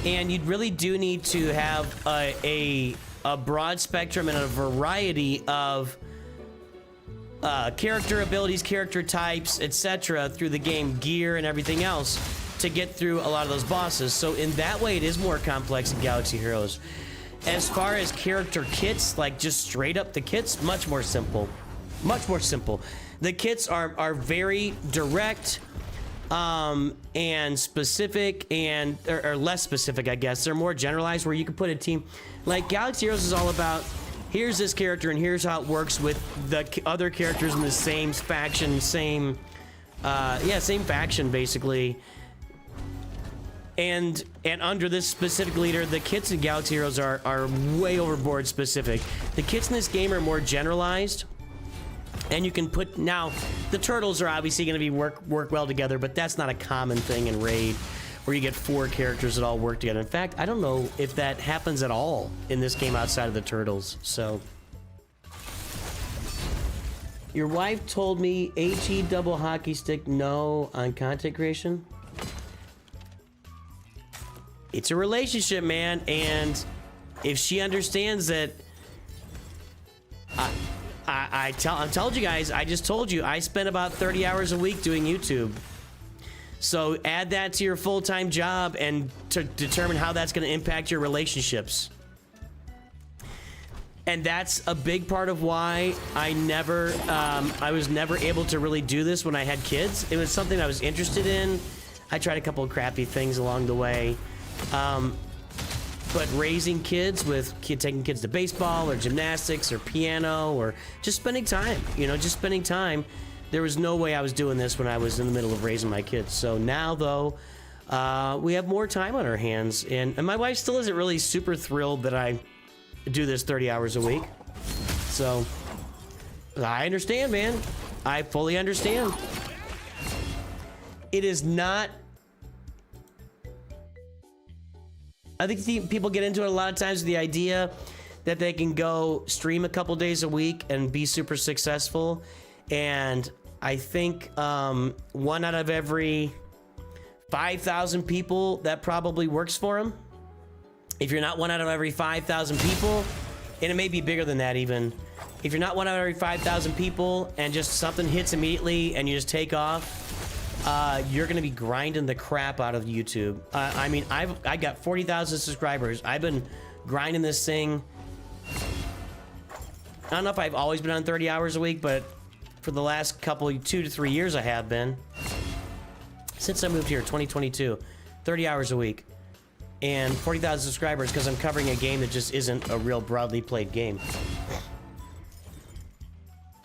And you really do need to have a broad spectrum and a variety of character abilities, character types, etc. through the game, gear and everything else to get through a lot of those bosses. So in that way, it is more complex in Galaxy Heroes. As far as character kits, like just straight up the kits, much more simple. Much more simple. The kits are very direct and specific and or less specific, I guess. They're more generalized where you can put a team. Like Galaxy Heroes is all about, here's this character and here's how it works with the other characters in the same faction, same faction basically. And under this specific leader, the kits in Galaxy Heroes are way overboard specific. The kits in this game are more generalized. And you can put, now, the turtles are obviously going to be work well together, but that's not a common thing in Raid, where you get 4 characters that all work together. In fact, I don't know if that happens at all in this game outside of the turtles, so. Your wife told me HE double hockey stick no on content creation. It's a relationship, man, and if she understands that, I told you guys, I just told you, I spend about 30 hours a week doing YouTube. So add that to your full-time job and to determine how that's going to impact your relationships. And that's a big part of why I was never able to really do this when I had kids. It was something I was interested in. I tried a couple of crappy things along the way. But raising kids with taking kids to baseball or gymnastics or piano or just spending time, just spending time. There was no way I was doing this when I was in the middle of raising my kids. So now, though, we have more time on our hands. And my wife still isn't really super thrilled that I do this 30 hours a week. So I understand, man. I fully understand. It is not... I think people get into it a lot of times with the idea that they can go stream a couple days a week and be super successful. And I think 1 out of every 5,000 people, that probably works for them. If you're not 1 out of every 5,000 people, and it may be bigger than that even. If you're not 1 out of every 5,000 people and just something hits immediately and you just take off, you're gonna be grinding the crap out of YouTube. I mean, I got 40,000 subscribers. I've been grinding this thing. I don't know if I've always been on 30 hours a week, but for the last 2 to 3 years, I have been. Since I moved here, 2022, 30 hours a week. And 40,000 subscribers because I'm covering a game that just isn't a real broadly played game.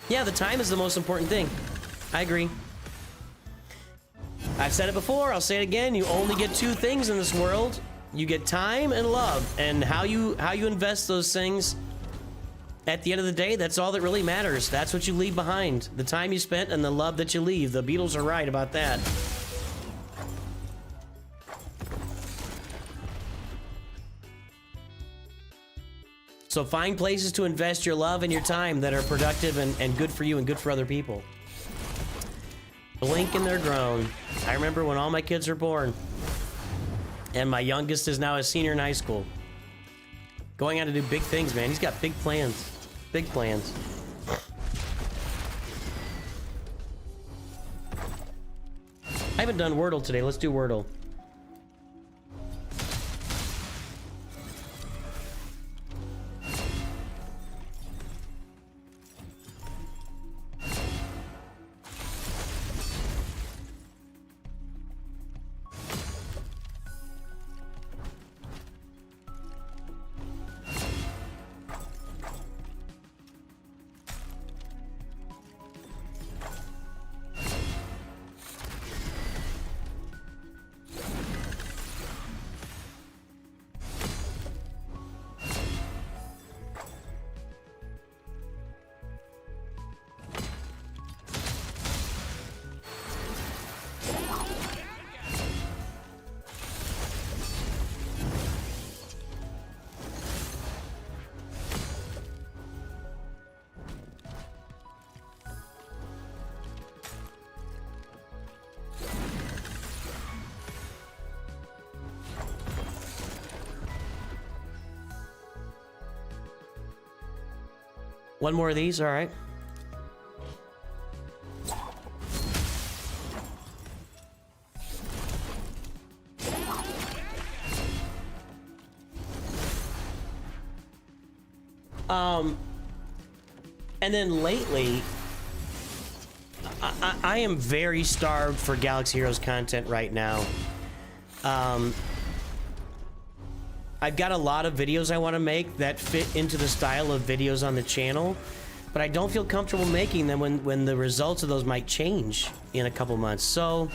Yeah, the time is the most important thing. I agree. I've said it before, I'll say it again, you only get 2 things in this world. You get time and love, and how you invest those things, at the end of the day, that's all that really matters. That's what you leave behind. The time you spent and the love that you leave. The Beatles are right about that. So find places to invest your love and your time that are productive and good for you and good for other people. Blink and they're grown. I remember when all my kids were born. And my youngest is now a senior in high school. Going on to do big things, man. He's got big plans. Big plans. I haven't done Wordle today. Let's do Wordle. One more of these, all right. And then lately, I am very starved for Galaxy Heroes content right now. I've got a lot of videos I want to make that fit into the style of videos on the channel, but I don't feel comfortable making them when the results of those might change in a couple months. So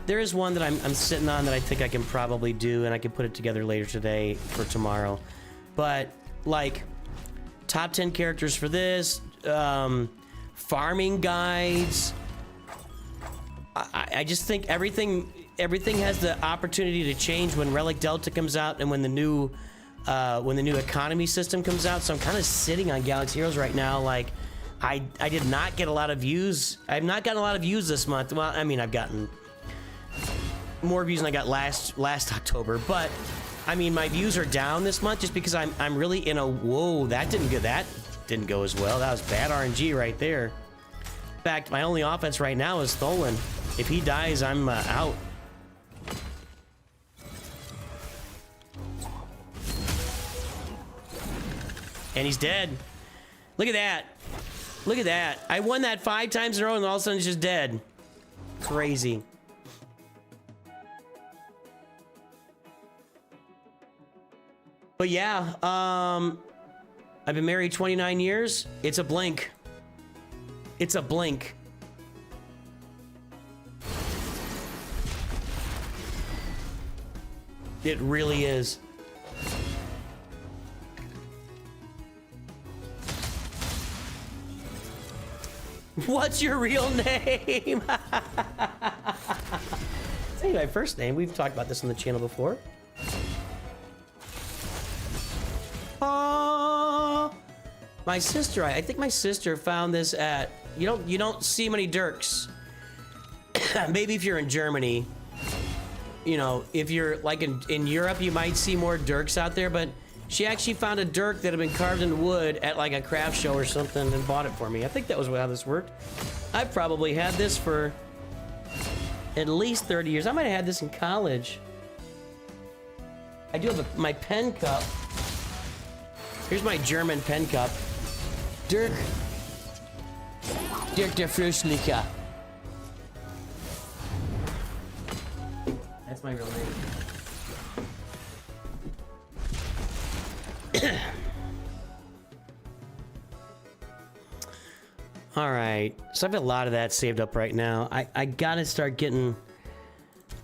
there is one that I'm sitting on that I think I can probably do, and I can put it together later today for tomorrow. But like top 10 characters for this, farming guides. I just think everything has the opportunity to change when Relic Delta comes out and when the new economy system comes out. So I'm kind of sitting on Galaxy Heroes right now. Like I did not get a lot of views. I've not gotten a lot of views this month. Well, I mean, I've gotten more views than I got last October, but I mean, my views are down this month just because I'm really in a whoa. That didn't go as well. That was bad RNG right there. In fact, my only offense right now is Tholin. If he dies, I'm out. And he's dead. Look at that. Look at that. I won that 5 times in a row and all of a sudden it's just dead. Crazy. But yeah, I've been married 29 years. It's a blink. It's a blink. It really is. What's your real name? Say my first name. We've talked about this on the channel before. My sister, I think my sister found this at, you don't see many Dirks. Maybe if you're in Germany, if you're like in Europe, you might see more Dirks out there, but she actually found a Dirk that had been carved in wood at like a craft show or something and bought it for me. I think that was how this worked. I've probably had this for at least 30 years. I might have had this in college. I do have my pen cup. Here's my German pen cup. Dirk der Flüsslicher. That's my real name. All right, so I have a lot of that saved up right now. I gotta start getting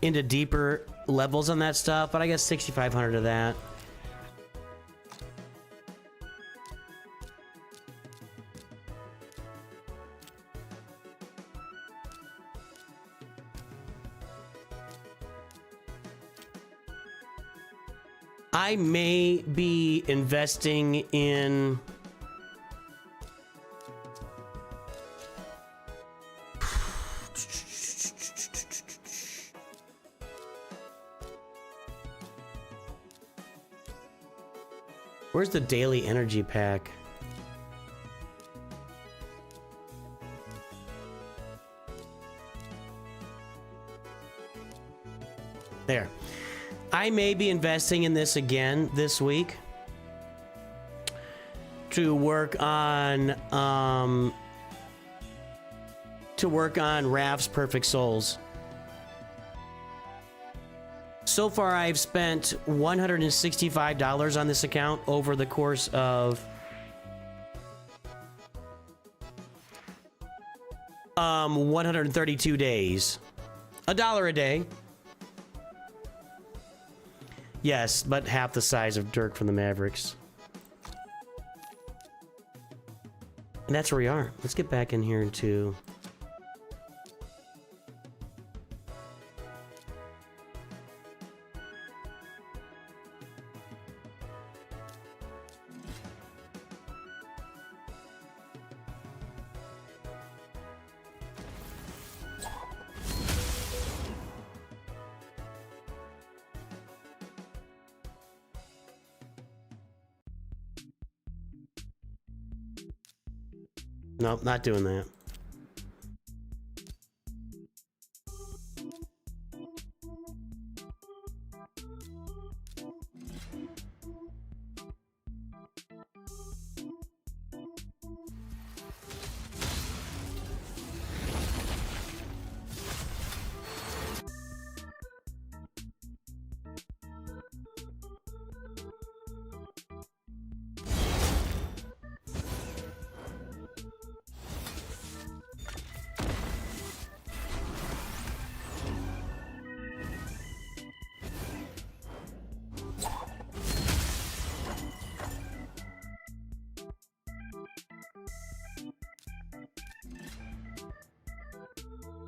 into deeper levels on that stuff, but I got 6,500 of that. I may be investing in where's the daily energy pack? There. I may be investing in this again this week to work on Raph's Perfect Souls. So far, I've spent $165 on this account over the course of 132 days. $1 a day. Yes, but half the size of Dirk from the Mavericks. And that's where we are. Let's get back in here into... Nope, not doing that.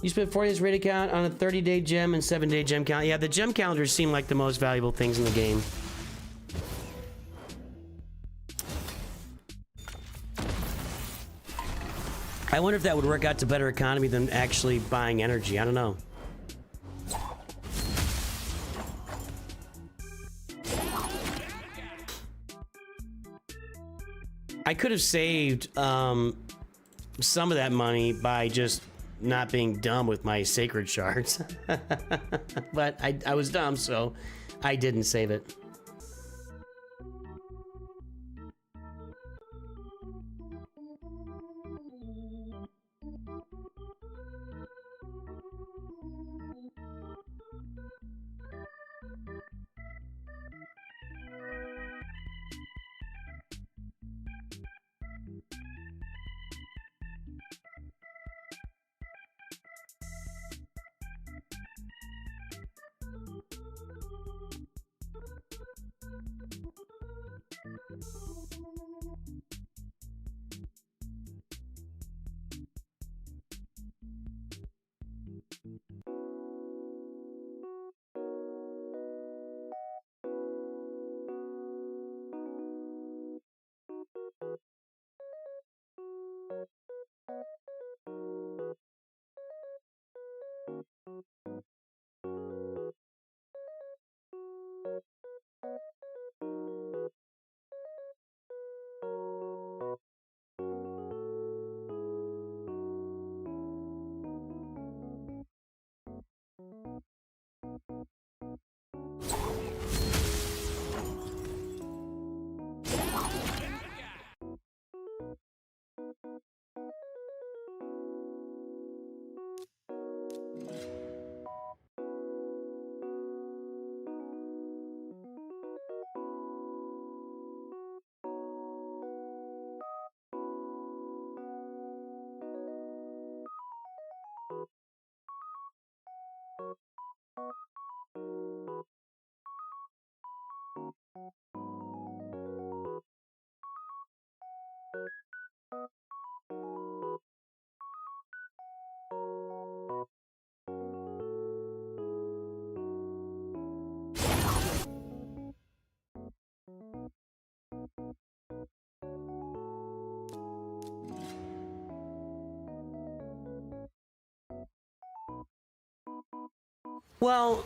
You spent 40 days raid count on a 30-day gem and 7-day gem count. Yeah, the gem calendars seem like the most valuable things in the game. I wonder if that would work out to better economy than actually buying energy. I don't know. I could have saved some of that money by just not being dumb with my sacred shards. But I was dumb, so I didn't save it. Well,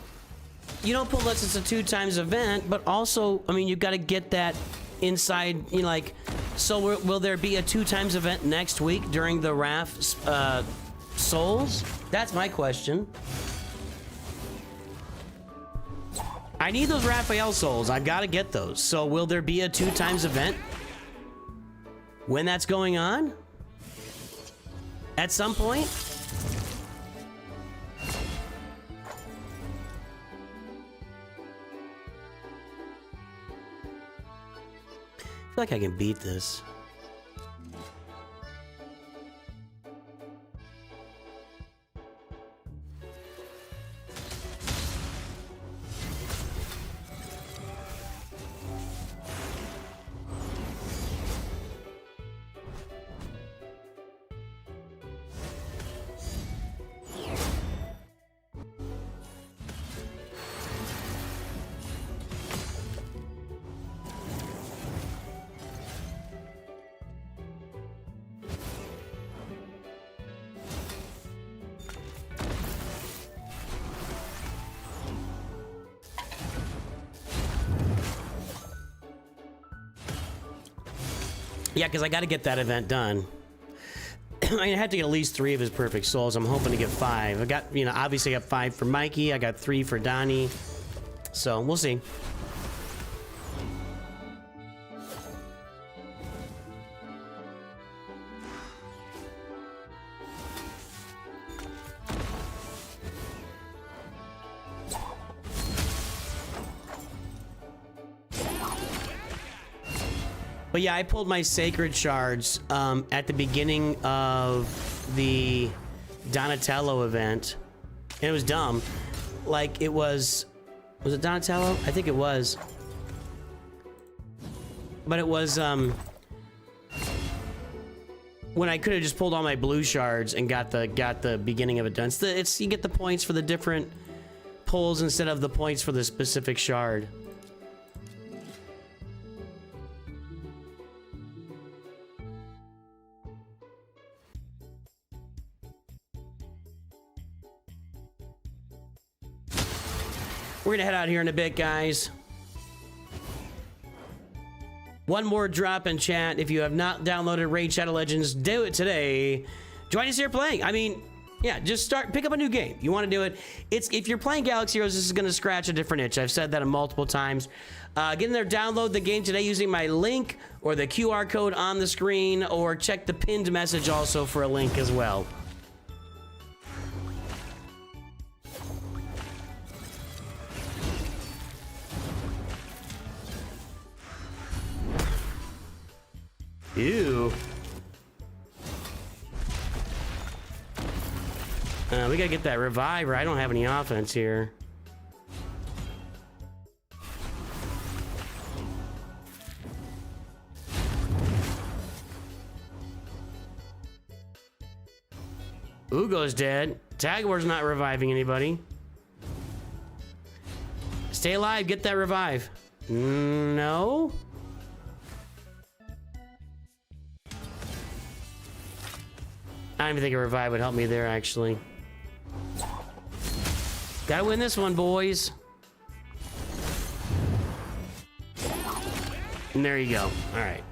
you don't pull unless it's a 2 times event, but also, I mean, you've got to get that inside, you know, like, so will there be a 2 times event next week during the Raph Souls? That's my question. I need those Raphael Souls. I've got to get those. So will there be a 2 times event when that's going on? At some point? I feel like I can beat this. Yeah, because I got to get that event done. I had to get at least 3 of his perfect souls. I'm hoping to get 5. I got, you know, obviously I got 5 for Mikey. I got 3 for Donnie. So we'll see. But yeah, I pulled my sacred shards at the beginning of the Donatello event. And it was dumb. Like, it was it Donatello? I think it was. But it was, when I could have just pulled all my blue shards and got the beginning of it done. It's you get the points for the different pulls instead of the points for the specific shard. We're gonna head out here in a bit, guys. One more drop in chat. If you have not downloaded Raid Shadow Legends, do it today. Join us here playing. I mean, yeah, just pick up a new game. You want to do it. If you're playing Galaxy Heroes, this is gonna scratch a different itch. I've said that multiple times. Get in there, download the game today using my link or the QR code on the screen, or check the pinned message also for a link as well. Ew. We gotta get that reviver. I don't have any offense here. Ugo's dead. Tagwar's not reviving anybody. Stay alive. Get that revive. No. I don't even think a revive would help me there, actually. Gotta win this one, boys. And there you go. All right.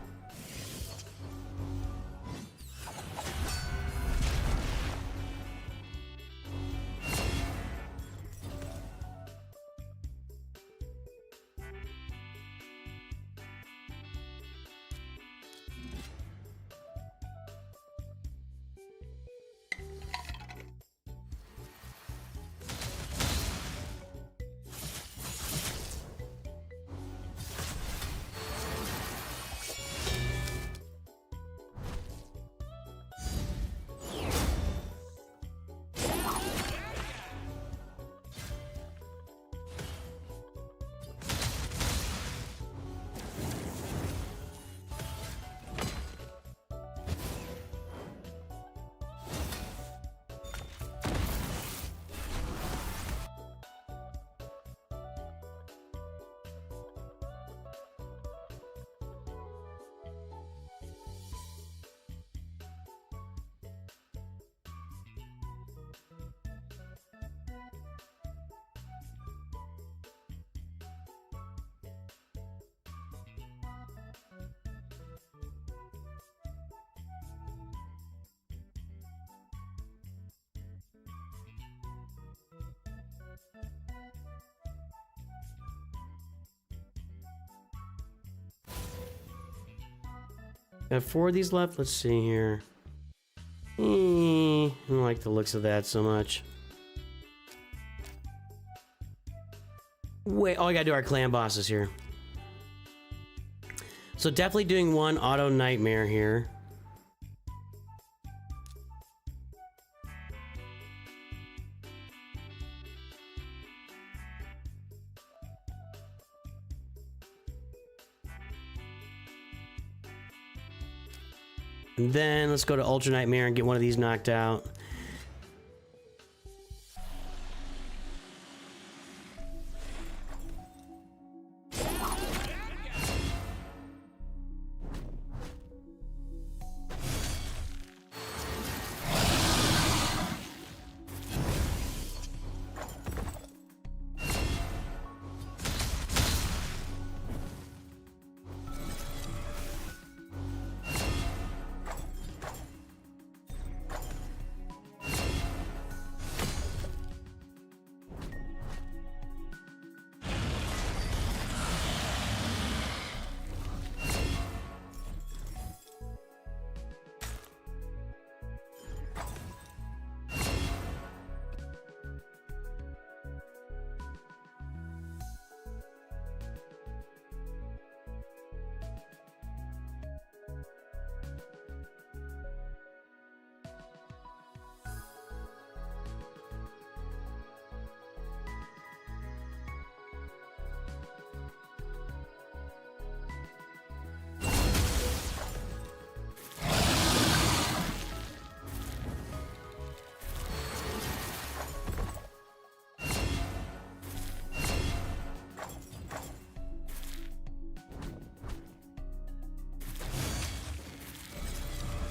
I have 4 of these left. Let's see here. I don't like the looks of that so much. Wait, I gotta do our clan bosses here. So definitely doing one auto nightmare here. And then let's go to Ultra Nightmare and get one of these knocked out.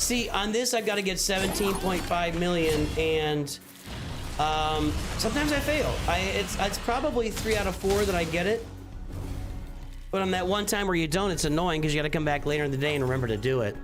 See, on this, I've got to get 17.5 million, and sometimes I fail. It's probably 3 out of 4 that I get it. But on that one time where you don't, it's annoying because you got to come back later in the day and remember to do it.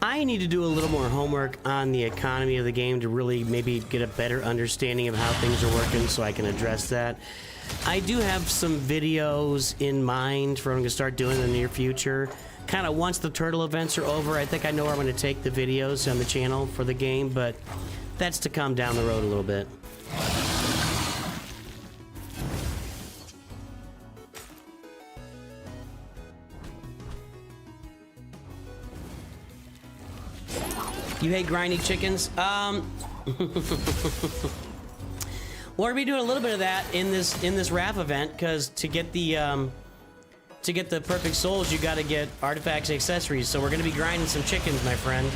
I need to do a little more homework on the economy of the game to really maybe get a better understanding of how things are working so I can address that. I do have some videos in mind for what I'm going to start doing in the near future. Kind of once the turtle events are over, I think I know where I'm going to take the videos on the channel for the game, but that's to come down the road a little bit. You hate grinding chickens? We're gonna be doing a little bit of that in this Raph event, because to get the perfect souls, you got to get artifacts and accessories. So we're gonna be grinding some chickens, my friend.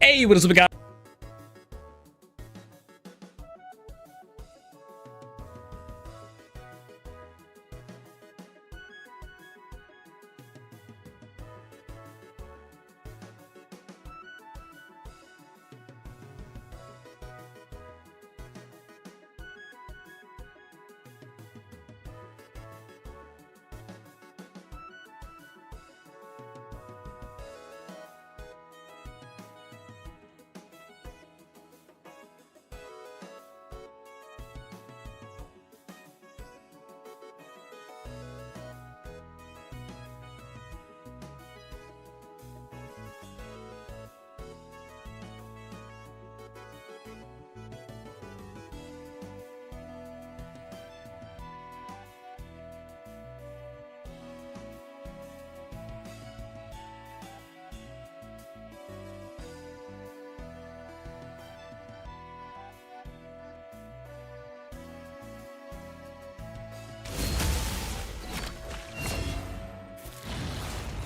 Hey, what is up, guys?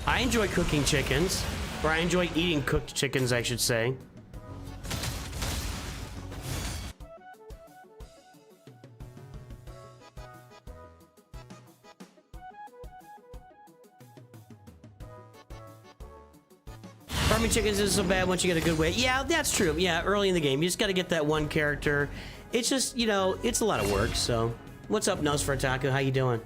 I enjoy cooking chickens, or I enjoy eating cooked chickens, I should say. Farming chickens isn't so bad once you get a good way. Yeah, that's true. Yeah, early in the game, you just got to get that one character. It's just, you know, it's a lot of work. So, what's up, Nosferatu? How you doing?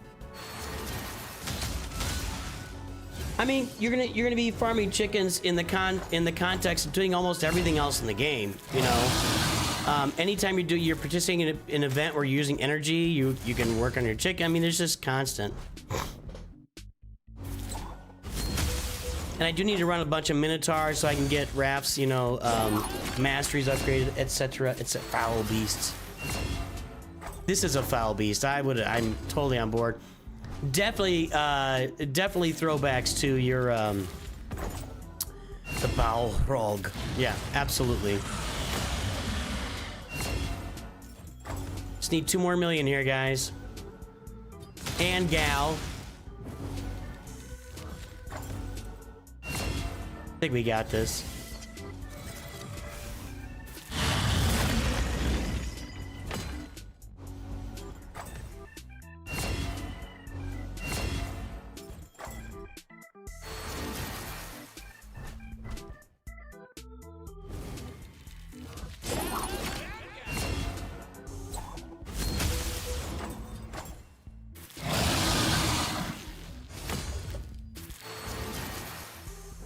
I mean, you're gonna be farming chickens in the context of doing almost everything else in the game. You know, anytime you're participating in an event where you're using energy, you can work on your chicken. I mean, there's just constant. And I do need to run a bunch of Minotaurs so I can get Raph's, you know, masteries upgraded, etc. It's a foul beast. This is a foul beast. I'm totally on board. Definitely, definitely throwbacks to your, the Balrog. Yeah, absolutely. Just need 2 more million here, guys. And gal. I think we got this.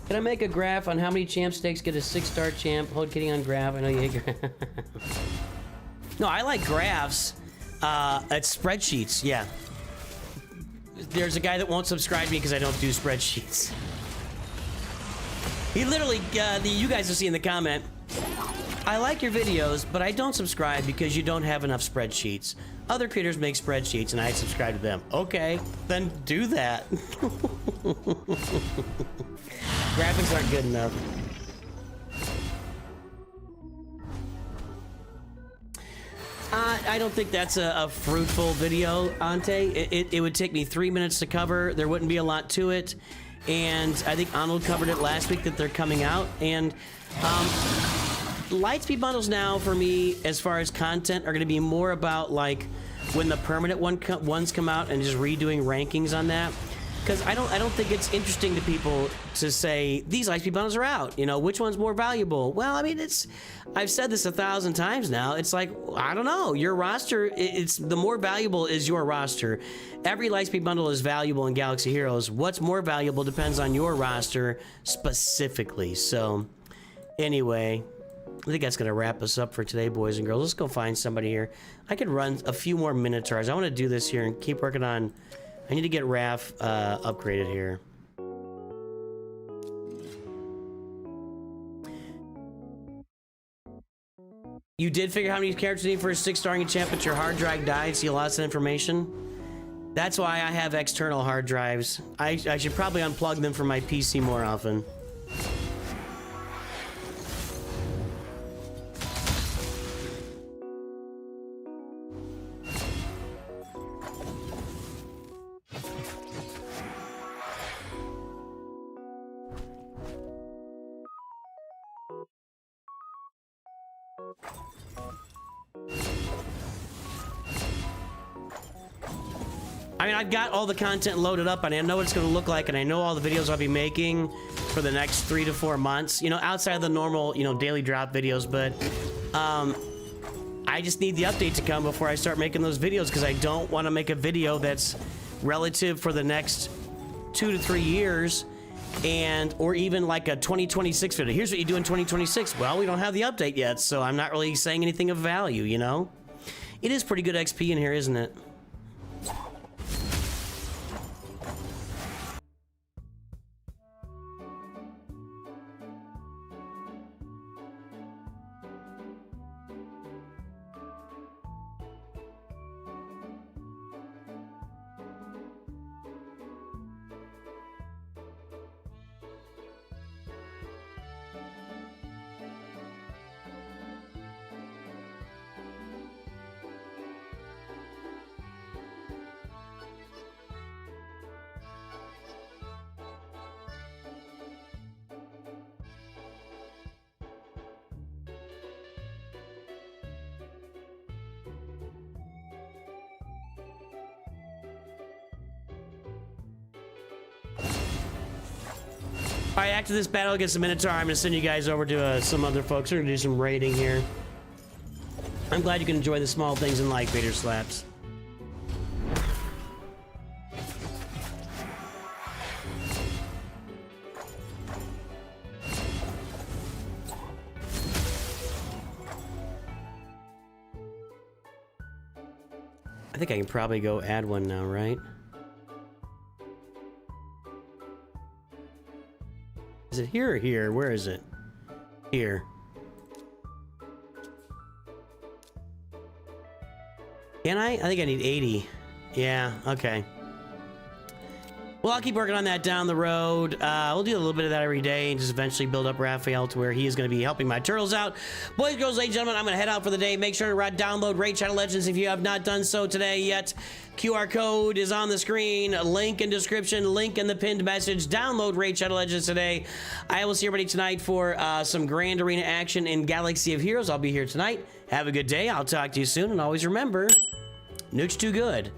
Can I make a graph on how many champ stakes get a 6-star champ? Hold kidding on graph. I know you hate graphs. No, I like graphs. It's spreadsheets, yeah. There's a guy that won't subscribe to me because I don't do spreadsheets. He literally, you guys will see in the comment, I like your videos, but I don't subscribe because you don't have enough spreadsheets. Other creators make spreadsheets and I subscribe to them. Okay, then do that. Graphics aren't good enough. I don't think that's a fruitful video, Ante. It would take me 3 minutes to cover. There wouldn't be a lot to it. And I think Arnold covered it last week that they're coming out. And Lightspeed bundles now, for me, as far as content, are going to be more about, like, when the permanent ones come out and just redoing rankings on that. Because I don't think it's interesting to people to say these Lightspeed bundles are out. You know, which one's more valuable? Well, I mean, I've said this 1,000 times now. It's like, I don't know. Your roster, it's the more valuable is your roster. Every Lightspeed bundle is valuable in Galaxy Heroes. What's more valuable depends on your roster specifically. So, anyway, I think that's gonna wrap us up for today, boys and girls. Let's go find somebody here. I could run a few more Minotaurs. I want to do this here and keep working on. I need to get Raph upgraded here. You did figure how many characters you need for a 6-star enchant, but your hard drive died, so you lost that information. That's why I have external hard drives. I should probably unplug them from my PC more often. I mean, I've got all the content loaded up and I know what it's going to look like and I know all the videos I'll be making for the next 3 to 4 months, you know, outside of the normal, you know, daily drop videos, but I just need the update to come before I start making those videos because I don't want to make a video that's relative for the next 2 to 3 years and or even like a 2026 video. Here's what you do in 2026. Well, we don't have the update yet, so I'm not really saying anything of value, you know? It is pretty good XP in here, isn't it? Alright, after this battle against the Minotaur, I'm gonna send you guys over to some other folks. We're gonna do some raiding here. I'm glad you can enjoy the small things in life, Vader Slaps. I think I can probably go add one now, right? Is it here or here? Where is it? Here. Can I? I think I need 80. Yeah, okay. Well, I'll keep working on that down the road. We'll do a little bit of that every day and just eventually build up Raphael to where he is going to be helping my turtles out. Boys, girls, ladies and gentlemen, I'm going to head out for the day. Make sure to download Raid Shadow Legends if you have not done so today yet. QR code is on the screen, link in description, link in the pinned message. Download Raid Shadow Legends today. I will see everybody tonight for some Grand Arena action in Galaxy of Heroes. I'll be here tonight. Have a good day. I'll talk to you soon. And always remember, Nooch2Gud.